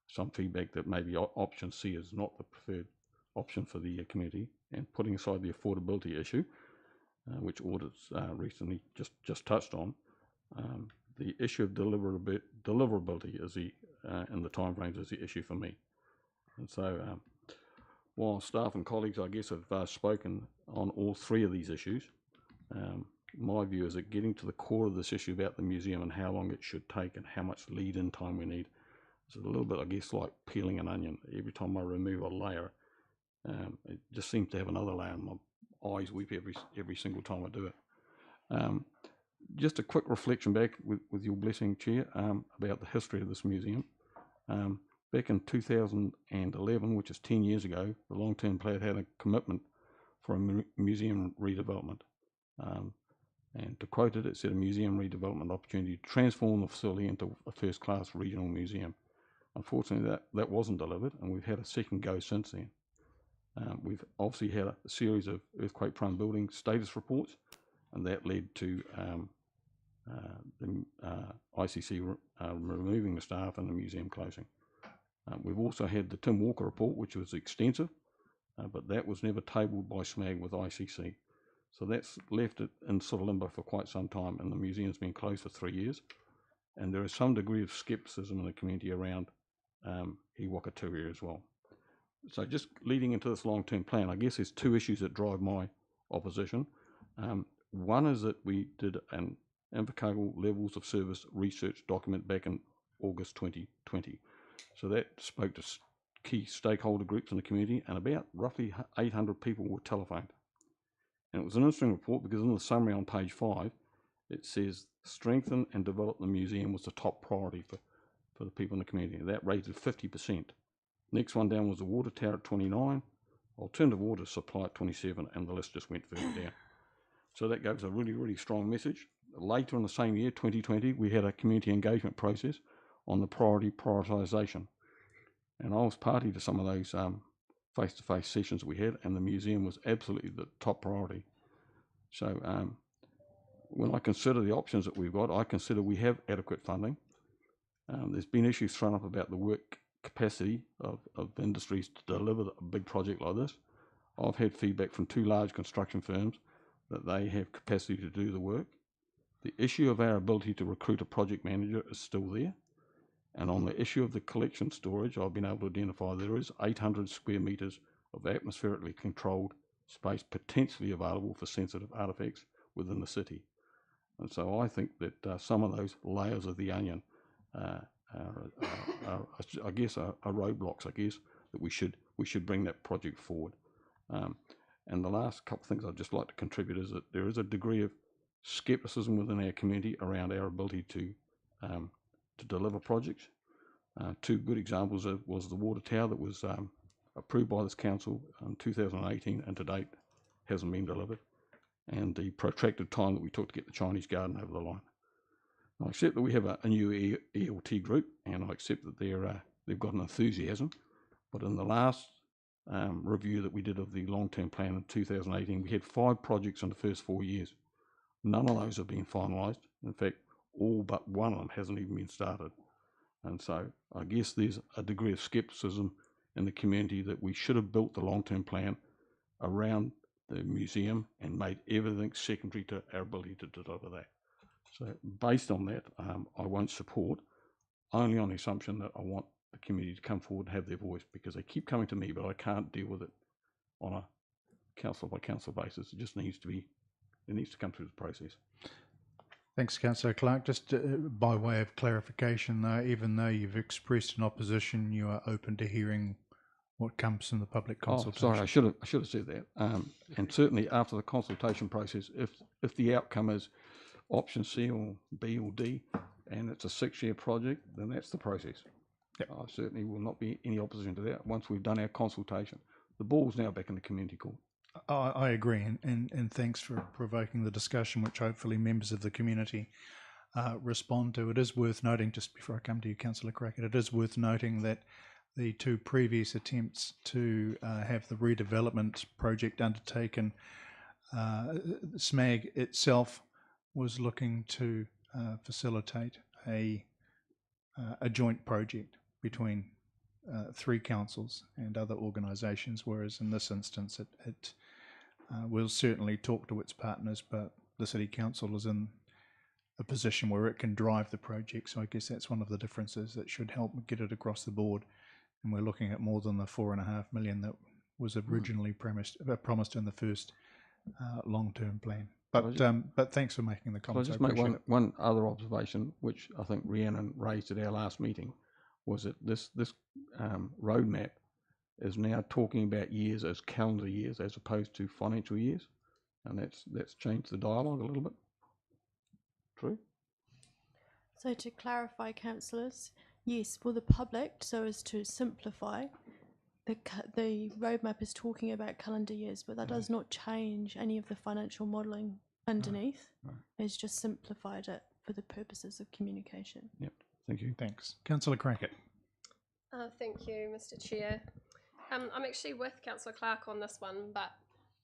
some feedback that maybe option C is not the preferred option for the community, and putting aside the affordability issue, which audits recently just touched on, the issue of deliverability is and the timeframes is the issue for me. And so while staff and colleagues, I guess, have spoken on all 3 of these issues, my view is that getting to the core of this issue about the museum and how long it should take and how much lead-in time we need is a little bit, I guess, like peeling an onion. Every time I remove a layer, it just seems to have another layer, and my eyes weep every single time I do it. Just a quick reflection back, with your blessing, Chair, about the history of this museum. Back in 2011, which is 10 years ago, the long-term plan had a commitment for a museum redevelopment. And to quote it, it said a museum redevelopment opportunity to transform the facility into a first-class regional museum. Unfortunately, that wasn't delivered, and we've had a second go since then. We've obviously had a series of earthquake-prone building status reports, and that led to the ICC removing the staff and the museum closing. We've also had the Tim Walker report, which was extensive, but that was never tabled by SMAG with ICC. So that's left it in sort of limbo for quite some time, and the museum's been closed for 3 years. And there is some degree of scepticism in the community around Iwakaturi as well. So just leading into this long-term plan, I guess there's 2 issues that drive my opposition. One is that we did an Invercargill levels of service research document back in August 2020. So that spoke to key stakeholder groups in the community, and about roughly 800 people were telephoned. And it was an interesting report because in the summary on page 5, it says strengthen and develop the museum was the top priority for the people in the community. That rated 50%. Next one down was the water tower at 29, alternative water supply at 27, and the list just went further down. So that gives a really, really strong message. Later in the same year, 2020, we had a community engagement process on the prioritisation. And I was party to some of those face-to-face sessions we had, and the museum was absolutely the top priority. So when I consider the options that we've got, I consider we have adequate funding. There's been issues thrown up about the work capacity of industries to deliver a big project like this. I've had feedback from 2 large construction firms that they have capacity to do the work. The issue of our ability to recruit a project manager is still there. And on the issue of the collection storage, I've been able to identify there is 800 square metres of atmospherically controlled space potentially available for sensitive artefacts within the city. And so I think that some of those layers of the onion are roadblocks, I guess, that we should bring that project forward. And the last couple of things I'd just like to contribute is that there is a degree of scepticism within our community around our ability to deliver projects. 2 good examples was the water tower that was approved by this council in 2018 and to date hasn't been delivered. and the protracted time that we took to get the Chinese garden over the line. I accept that we have a new ELT group, and I accept that they've got an enthusiasm, but in the last review that we did of the long-term plan in 2018, we had 5 projects in the first 4 years. None of those have been finalised. In fact, all but one of them hasn't even been started. And so I guess there's a degree of scepticism in the community that we should have built the long-term plan around the museum and made everything secondary to our ability to deliver that. So based on that, I won't support, only on the assumption that I want the community to come forward and have their voice, because they keep coming to me, but I can't deal with it on a council by council basis. It just needs to come through the process. Thanks, Councillor Clark. Just by way of clarification, though, even though you've expressed an opposition, you are open to hearing what comes from the public consultation. Oh, sorry, I should have said that. And certainly after the consultation process, if the outcome is option C or B or D, and it's a 6-year project, then that's the process. Yep. I certainly will not be any opposition to that once we've done our consultation. The ball's now back in the community court. I agree, and thanks for provoking the discussion, which hopefully members of the community respond to. It is worth noting, just before I come to you, Councillor Crackett, it is worth noting that the 2 previous attempts to have the redevelopment project undertaken, SMAG itself was looking to facilitate a joint project between 3 councils and other organisations, whereas in this instance it will certainly talk to its partners, but the City Council is in a position where it can drive the project. So I guess that's one of the differences that should help get it across the board. And we're looking at more than the $4.5 million that was originally promised in the first long-term plan. But thanks for making the comments. I'll just make one other observation, which I think Rhiannon raised at our last meeting, was that this roadmap is now talking about years as calendar years as opposed to financial years, and that's changed the dialogue a little bit. True? So to clarify, councillors, yes, for the public, so as to simplify, the roadmap is talking about calendar years, but that does not change any of the financial modelling underneath. It's just simplified it for the purposes of communication. Yep, thank you. Thanks. Councillor Crackett. Thank you, Mr. Chair. I'm actually with Councillor Clark on this one, but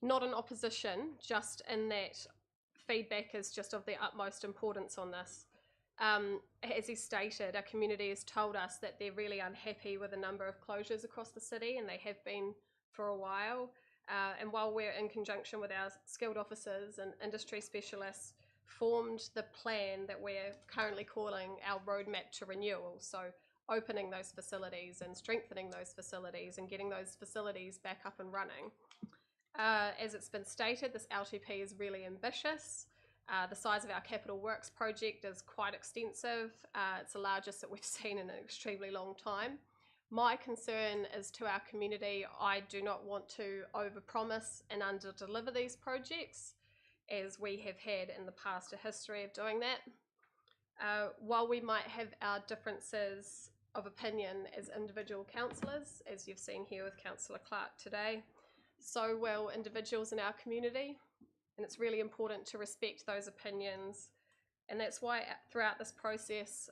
not in opposition, just in that feedback is just of the utmost importance on this. As he stated, our community has told us that they're really unhappy with the number of closures across the city, and they have been for a while. And while we're in conjunction with our skilled officers and industry specialists, formed the plan that we're currently calling our roadmap to renewal. So opening those facilities and strengthening those facilities and getting those facilities back up and running. As it's been stated, this LTP is really ambitious. The size of our capital works project is quite extensive. It's the largest that we've seen in an extremely long time. My concern is to our community. I do not want to overpromise and underdeliver these projects, as we have had in the past a history of doing that. While we might have our differences of opinion as individual councillors, as you've seen here with Councillor Clark today, so will individuals in our community, and it's really important to respect those opinions. And that's why throughout this process,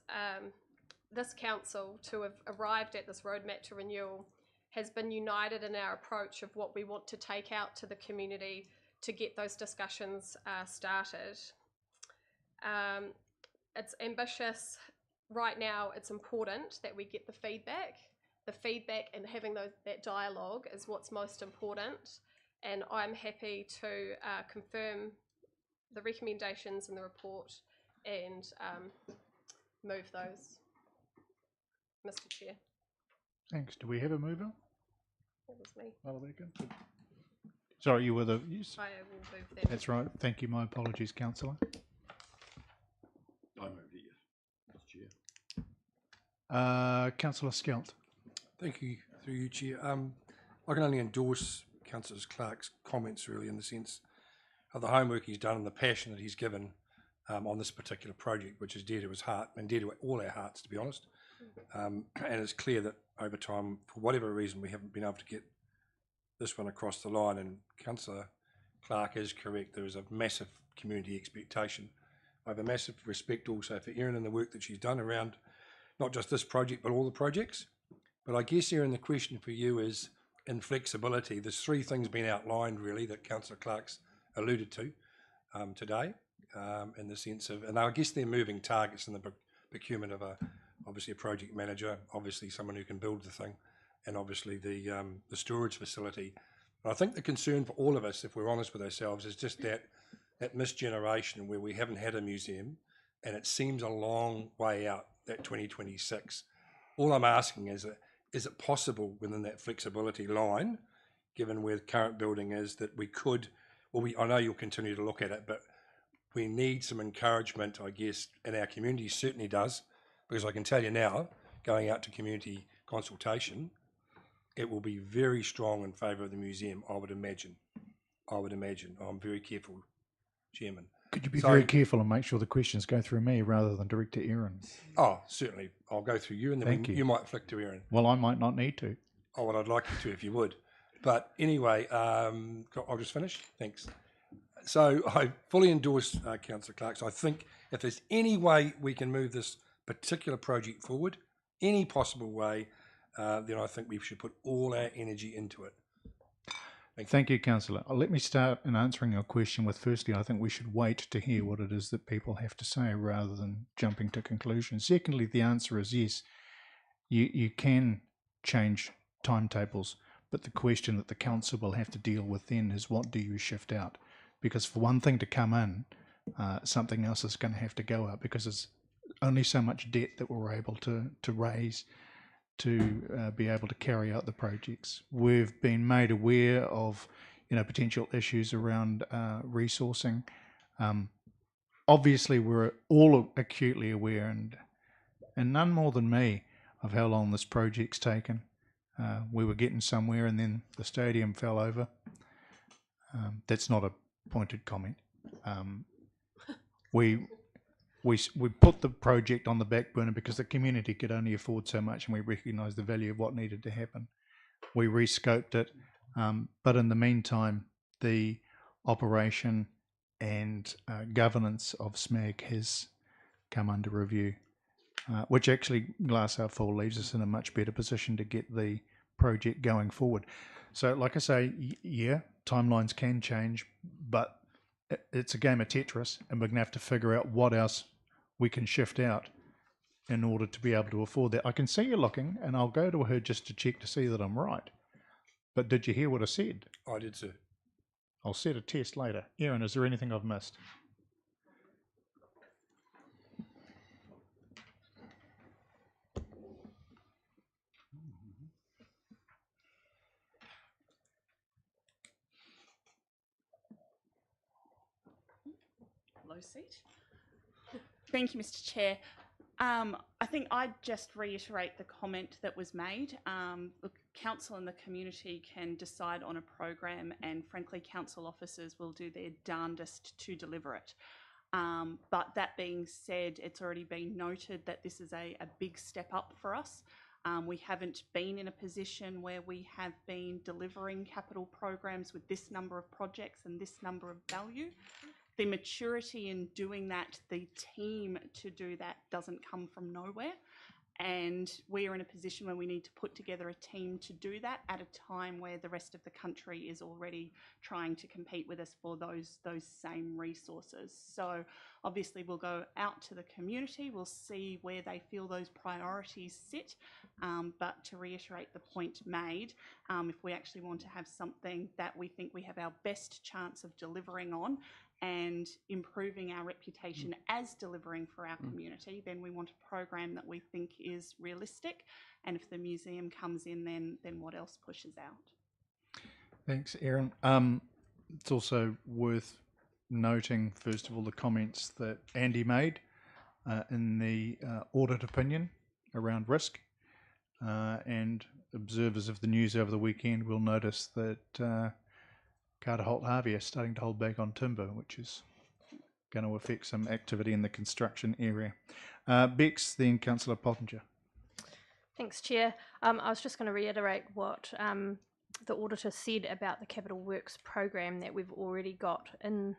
this council, to have arrived at this roadmap to renewal, has been united in our approach of what we want to take out to the community to get those discussions started. It's ambitious. Right now, it's important that we get the feedback. The feedback and having that dialogue is what's most important. And I'm happy to confirm the recommendations in the report and move those, Mr. Chair. Thanks. Do we have a mover? That was me. Sorry, you were the... Yes. I will move them. That's right. Thank you. My apologies, Councillor. I moved it, yes, Mr. Chair. Councillor Skelt. Thank you, through you, Chair. I can only endorse Councillor Clark's comments, really, in the sense of the homework he's done and the passion that he's given on this particular project, which is dear to his heart and dear to all our hearts, to be honest. And it's clear that over time, for whatever reason, we haven't been able to get this one across the line. And Councillor Clark is correct. There is a massive community expectation. I have a massive respect also for Erin and the work that she's done around not just this project, but all the projects. But I guess, Erin, the question for you is in flexibility. There's three things being outlined really that Councillor Clark's alluded to today, in the sense of, and I guess they're moving targets in the procurement of obviously a project manager, obviously someone who can build the thing, and obviously the storage facility. And I think the concern for all of us, if we're honest with ourselves, is just that missed generation where we haven't had a museum, and it seems a long way out, that 2026. All I'm asking is it possible within that flexibility line, given where the current building is, that we could, well, I know you'll continue to look at it, but we need some encouragement, I guess, and our community certainly does, because I can tell you now, going out to community consultation, it will be very strong in favour of the museum, I would imagine. I'm very careful, Chairman. Could you be very careful and make sure the questions go through me rather than direct to Erin? Oh, certainly. I'll go through you, and then you might flick to Erin. Well, I might not need to. Oh, well, I'd like you to if you would. But anyway, I'll just finish. Thanks. So I fully endorse Councillor Clark. So I think if there's any way we can move this particular project forward, any possible way, then I think we should put all our energy into it. Thank you, Councillor. Let me start in answering your question with, firstly, I think we should wait to hear what it is that people have to say rather than jumping to conclusions. Secondly, the answer is yes, you can change timetables, but the question that the council will have to deal with then is, what do you shift out? Because for one thing to come in, something else is going to have to go out, because there's only so much debt that we're able to raise to be able to carry out the projects. We've been made aware of, potential issues around resourcing. Obviously, we're all acutely aware, and none more than me, of how long this project's taken. We were getting somewhere, and then the stadium fell over. That's not a pointed comment. We put the project on the back burner because the community could only afford so much, and we recognised the value of what needed to happen. We rescoped it, but in the meantime, the operation and governance of SMAG has come under review, which actually, glass half full, leaves us in a much better position to get the project going forward. So, like I say, yeah, timelines can change, but it's a game of Tetris, and we're going to have to figure out what else we can shift out in order to be able to afford that. I can see you looking, and I'll go to her just to check to see that I'm right. But did you hear what I said? I did, sir. I'll set a test later. Erin, is there anything I've missed? Low seat. Thank you, Mr. Chair. I think I'd just reiterate the comment that was made. The council and the community can decide on a program, and frankly, council officers will do their darndest to deliver it. But that being said, it's already been noted that this is a big step up for us. We haven't been in a position where we have been delivering capital programs with this number of projects and this number of value. The maturity in doing that, the team to do that, doesn't come from nowhere. And we are in a position where we need to put together a team to do that at a time where the rest of the country is already trying to compete with us for those same resources. So obviously we'll go out to the community, we'll see where they feel those priorities sit. But to reiterate the point made, if we actually want to have something that we think we have our best chance of delivering on and improving our reputation as delivering for our community, then we want a program that we think is realistic. And if the museum comes in, then what else pushes out? Thanks, Erin. It's also worth noting, first of all, the comments that Andy made in the audit opinion around risk. And observers of the news over the weekend will notice that Carter Holt Harvey are starting to hold back on timber, which is going to affect some activity in the construction area. Bex, then Councillor Pottinger. Thanks, Chair. I was just going to reiterate what the auditor said about the capital works program that we've already got in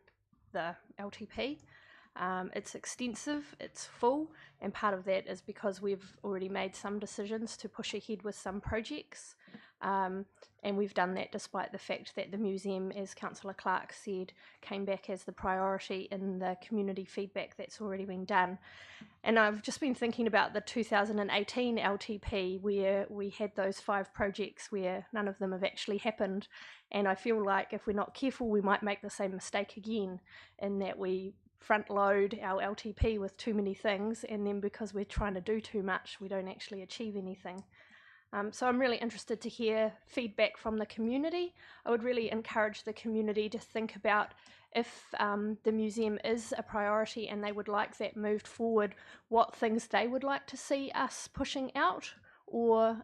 the LTP. It's extensive, it's full, and part of that is because we've already made some decisions to push ahead with some projects. And we've done that despite the fact that the museum, as Councillor Clark said, came back as the priority in the community feedback that's already been done. And I've just been thinking about the 2018 LTP where we had those 5 projects where none of them have actually happened. And I feel like if we're not careful, we might make the same mistake again in that we front load our LTP with too many things, and then because we're trying to do too much, we don't actually achieve anything. So I'm really interested to hear feedback from the community. I would really encourage the community to think about if the museum is a priority and they would like that moved forward, what things they would like to see us pushing out or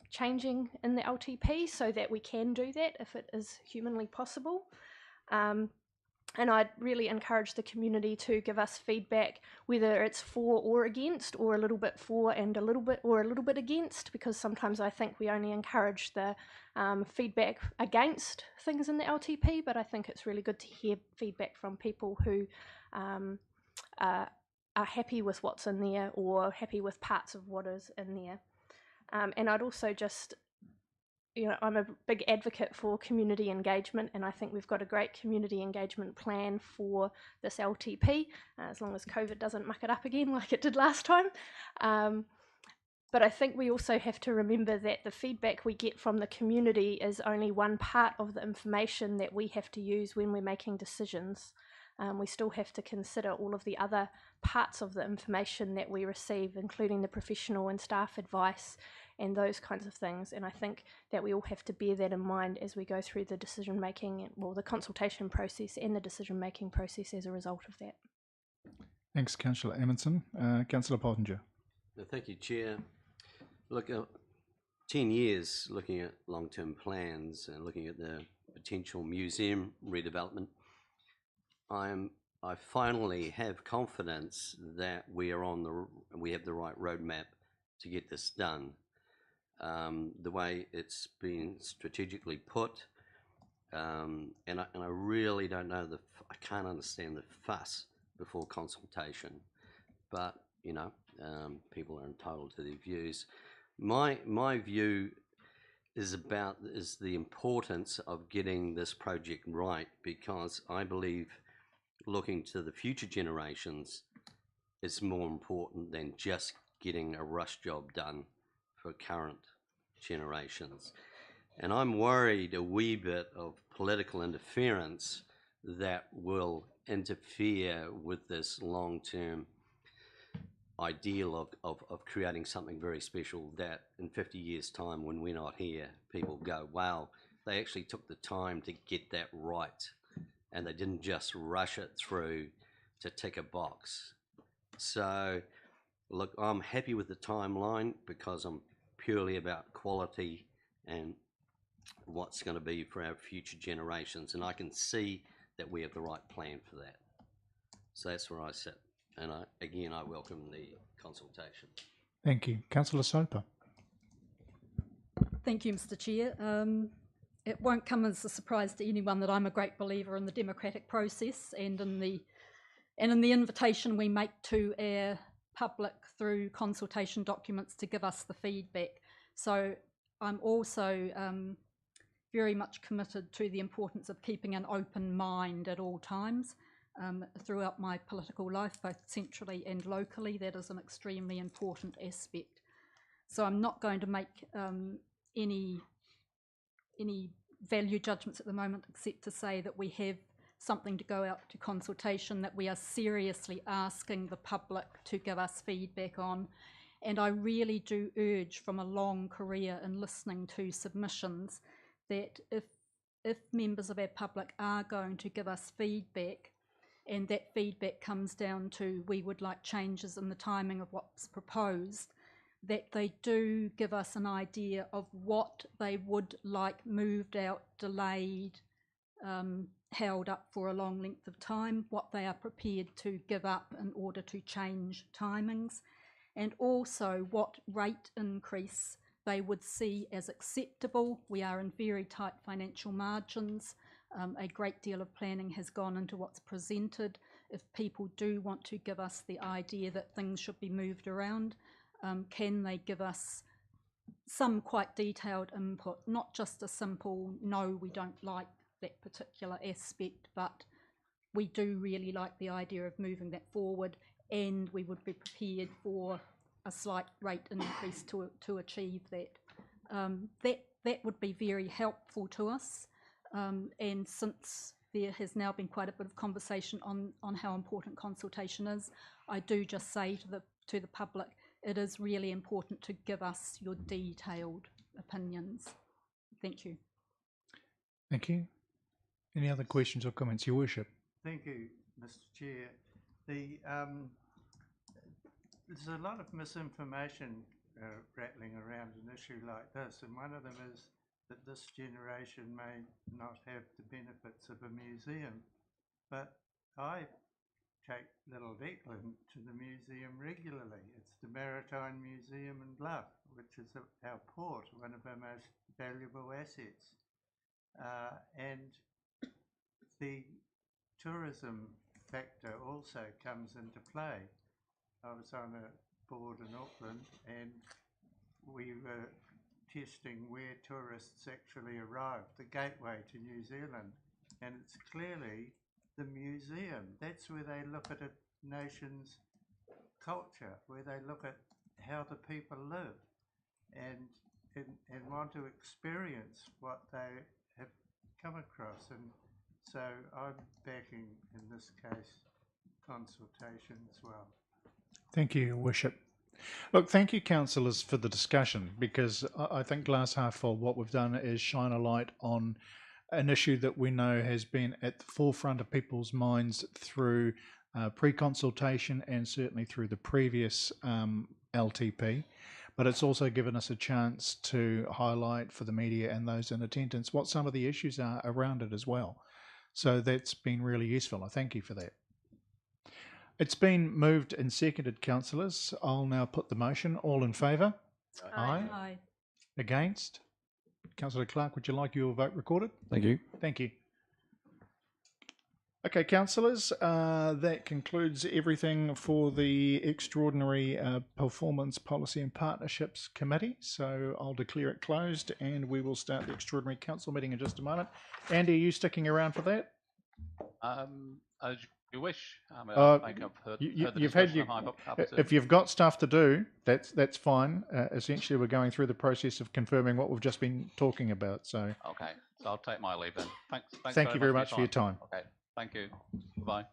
changing in the LTP so that we can do that if it is humanly possible. And I'd really encourage the community to give us feedback, whether it's for or against, or a little bit for and a little bit against, because sometimes I think we only encourage the feedback against things in the LTP, but I think it's really good to hear feedback from people who are happy with what's in there or happy with parts of what is in there. And I'd also just, I'm a big advocate for community engagement, and I think we've got a great community engagement plan for this LTP, as long as COVID doesn't muck it up again like it did last time. But I think we also have to remember that the feedback we get from the community is only one part of the information that we have to use when we're making decisions. We still have to consider all of the other parts of the information that we receive, including the professional and staff advice and those kinds of things. And I think that we all have to bear that in mind as we go through the decision making, well, the consultation process and the decision making process as a result of that. Thanks, Councillor Amundsen. Councillor Pottinger. Thank you, Chair. Look, 10 years looking at long-term plans and looking at the potential museum redevelopment, I finally have confidence that we have the right roadmap to get this done. The way it's been strategically put, and I really don't know I can't understand the fuss before consultation, but people are entitled to their views. My view is the importance of getting this project right, because I believe looking to the future generations is more important than just getting a rush job done for current generations. And I'm worried a wee bit of political interference that will interfere with this long-term ideal of creating something very special that in 50 years' time, when we're not here, people go, wow, they actually took the time to get that right, and they didn't just rush it through to tick a box. So, look, I'm happy with the timeline because I'm purely about quality and what's going to be for our future generations, and I can see that we have the right plan for that. So that's where I sit, and I welcome the consultation. Thank you. Councillor Soper. Thank you, Mr. Chair. It won't come as a surprise to anyone that I'm a great believer in the democratic process and in the invitation we make to our public through consultation documents to give us the feedback. So I'm also very much committed to the importance of keeping an open mind at all times. Throughout my political life, both centrally and locally, that is an extremely important aspect. So I'm not going to make any value judgments at the moment, except to say that we have something to go out to consultation that we are seriously asking the public to give us feedback on. And I really do urge, from a long career in listening to submissions, that if members of our public are going to give us feedback, and that feedback comes down to we would like changes in the timing of what's proposed, that they do give us an idea of what they would like moved out, delayed, held up for a long length of time, what they are prepared to give up in order to change timings, and also what rate increase they would see as acceptable. We are in very tight financial margins. A great deal of planning has gone into what's presented. If people do want to give us the idea that things should be moved around, can they give us some quite detailed input, not just a simple, no, we don't like that particular aspect, but we do really like the idea of moving that forward, and we would be prepared for a slight rate increase to achieve that. That would be very helpful to us, and since there has now been quite a bit of conversation on how important consultation is, I do just say to the public, it is really important to give us your detailed opinions. Thank you. Thank you. Any other questions or comments, Your Worship? Thank you, Mr. Chair. There's a lot of misinformation rattling around an issue like this, and one of them is that this generation may not have the benefits of a museum, but I take little Declan to the museum regularly. It's the Maritime Museum in Bluff, which is our port, one of our most valuable assets. And the tourism factor also comes into play. I was on a board in Auckland and we were testing where tourists actually arrive, the gateway to New Zealand, and it's clearly the museum. That's where they look at a nation's culture, where they look at how the people live and want to experience what they have come across. And so I'm backing, in this case, consultation as well. Thank you, Your Worship. Look, thank you, councillors, for the discussion, because I think glass half full, what we've done is shine a light on an issue that we know has been at the forefront of people's minds through pre-consultation and certainly through the previous LTP. But it's also given us a chance to highlight for the media and those in attendance what some of the issues are around it as well. So that's been really useful. I thank you for that. It's been moved and seconded, councillors. I'll now put the motion. All in favour? Aye. Aye. Against? Councillor Clark, would you like your vote recorded? Thank you. Thank you. Okay, councillors, that concludes everything for the extraordinary Performance Policy and Partnerships Committee. So I'll declare it closed and we will start the extraordinary council meeting in just a moment. Andy, are you sticking around for that? As you wish. I think I've heard the discussion. If you've got stuff to do, that's fine. Essentially, we're going through the process of confirming what we've just been talking about. So okay, so I'll take my leave then. Thanks thank you very much for your time. Okay, thank you. Bye.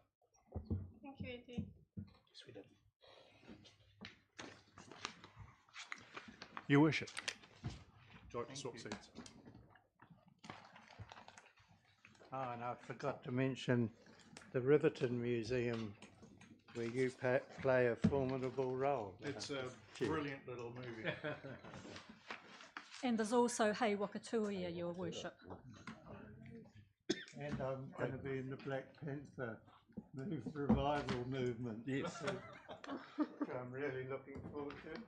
Thank you, Andy. Yes, we did. Your Worship. Swap seats. Oh, and I forgot to mention the Riverton Museum, where you play a formidable role. It's a brilliant little movie. And there's also Hei Wakatuia, Your Worship. And I'm going to be in the Black Panther revival movement. Yes. Which I'm really looking forward to.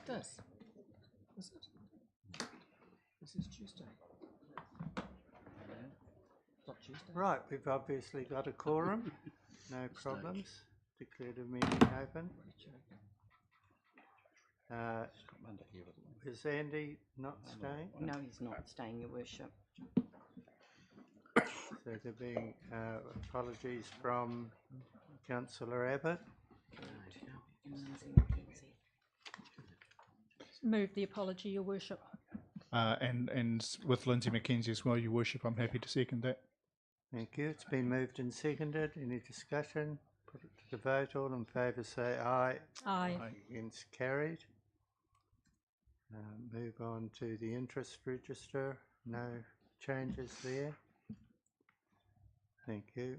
This. Is it? This is Tuesday. Not Tuesday. Right, we've obviously got a quorum. No problems. Declare the meeting open. Is Andy not staying? No, he's not staying, Your Worship. So there being apologies from Councillor Abbott. Move the apology, Your Worship. And with Lindsay McKenzie as well, Your Worship, I'm happy to second that. Thank you. It's been moved and seconded. Any discussion? Put it to the vote. All in favour say aye. Aye. Against carried. Move on to the interest register. No changes there. Thank you.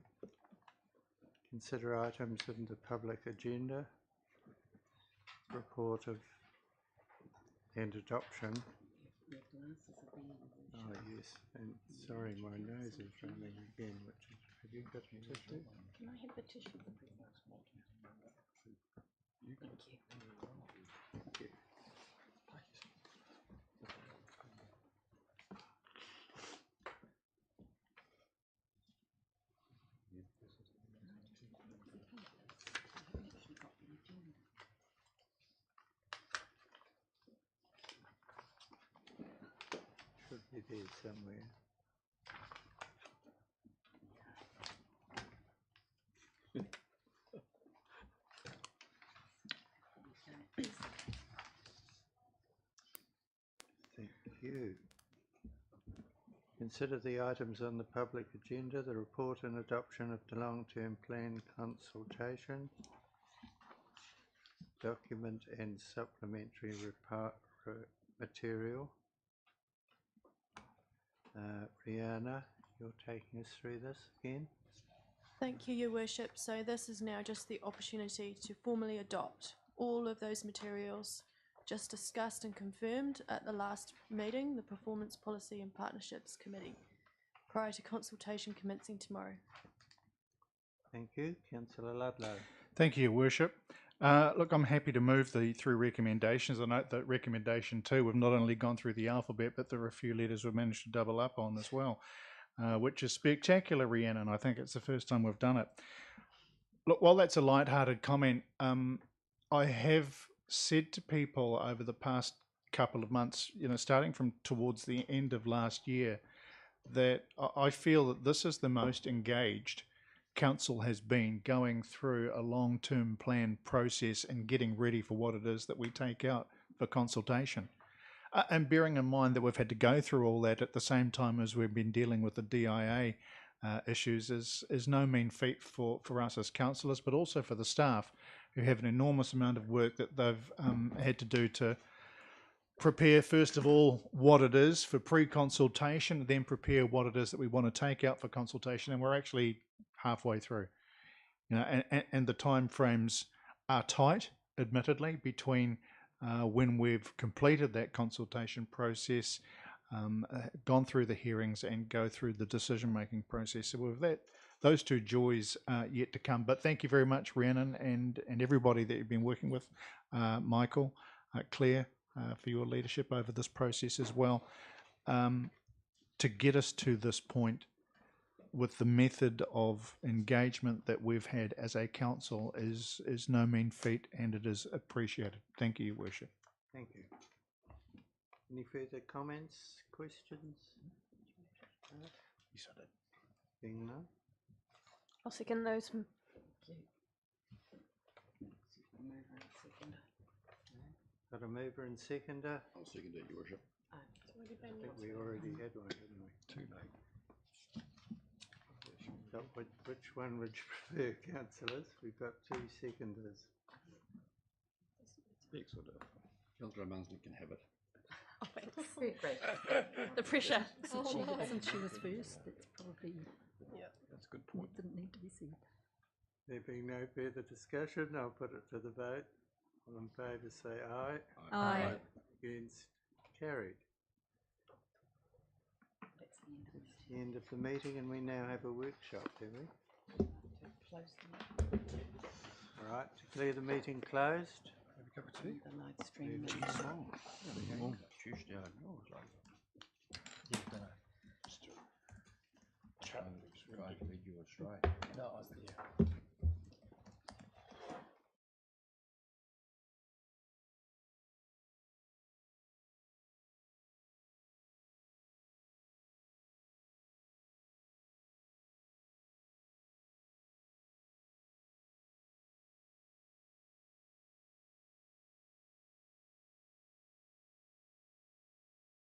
Consider items in the public agenda. Report of and adoption Oh, yes, and sorry, my nose is running again, Richard. Have you got a tissue? Can I have the tissue? Thank you. Thank you. Should be there somewhere. Thank you. Consider the items on the public agenda, the report and adoption of the long-term plan consultation, document and supplementary material. Rihanna, you're taking us through this again? Thank you, Your Worship. So this is now just the opportunity to formally adopt all of those materials just discussed and confirmed at the last meeting, the Performance Policy and Partnerships Committee, prior to consultation commencing tomorrow. Thank you. Councillor Ludlow. Thank you, Your Worship. Look, I'm happy to move the through recommendations. I note that recommendation 2, we've not only gone through the alphabet, but there are a few letters we've managed to double up on as well, which is spectacular, Rhiannon. I think it's the first time we've done it. Look, while that's a light-hearted comment, I have said to people over the past couple of months, you know, starting from towards the end of last year, that I feel that this is the most engaged council has been going through a long-term plan process and getting ready for what it is that we take out for consultation. And bearing in mind that we've had to go through all that at the same time as we've been dealing with the DIA issues is no mean feat for us as councillors, but also for the staff who have an enormous amount of work that they've had to do to prepare, first of all, what it is for pre-consultation, then prepare what it is that we want to take out for consultation, and we're actually halfway through. You know, and the time frames are tight, admittedly, between when we've completed that consultation process, gone through the hearings and go through the decision-making process. So with that, those two joys yet to come. But thank you very much, Rhiannon, and everybody that you've been working with, Michael, Claire, for your leadership over this process as well, to get us to this point with the method of engagement that we've had as a council is no mean feat, and it is appreciated. Thank you, Your Worship. Thank you. Any further comments, questions? Yes, I did. Being none? I'll second those. Got a mover and seconder? I'll second it, Your Worship. I think we already had one, didn't we? Too late. So which one would you prefer, councillors? We've got 2 seconders. Excellent. Councillor Mansley can have it. Oh, thanks. The pressure. Since she was first, that's probably, That's a good point. it didn't need to be said. There being no further discussion, I'll put it to the vote. All in favour say aye. Aye. Against? Carried. That's the end of it. The end of the meeting, and we now have a workshop, do we? Close the meeting. All right, declare the meeting closed. Have a cup of tea? The live stream. Tuesday, I know, it was like. Trying to lead you astray. No, I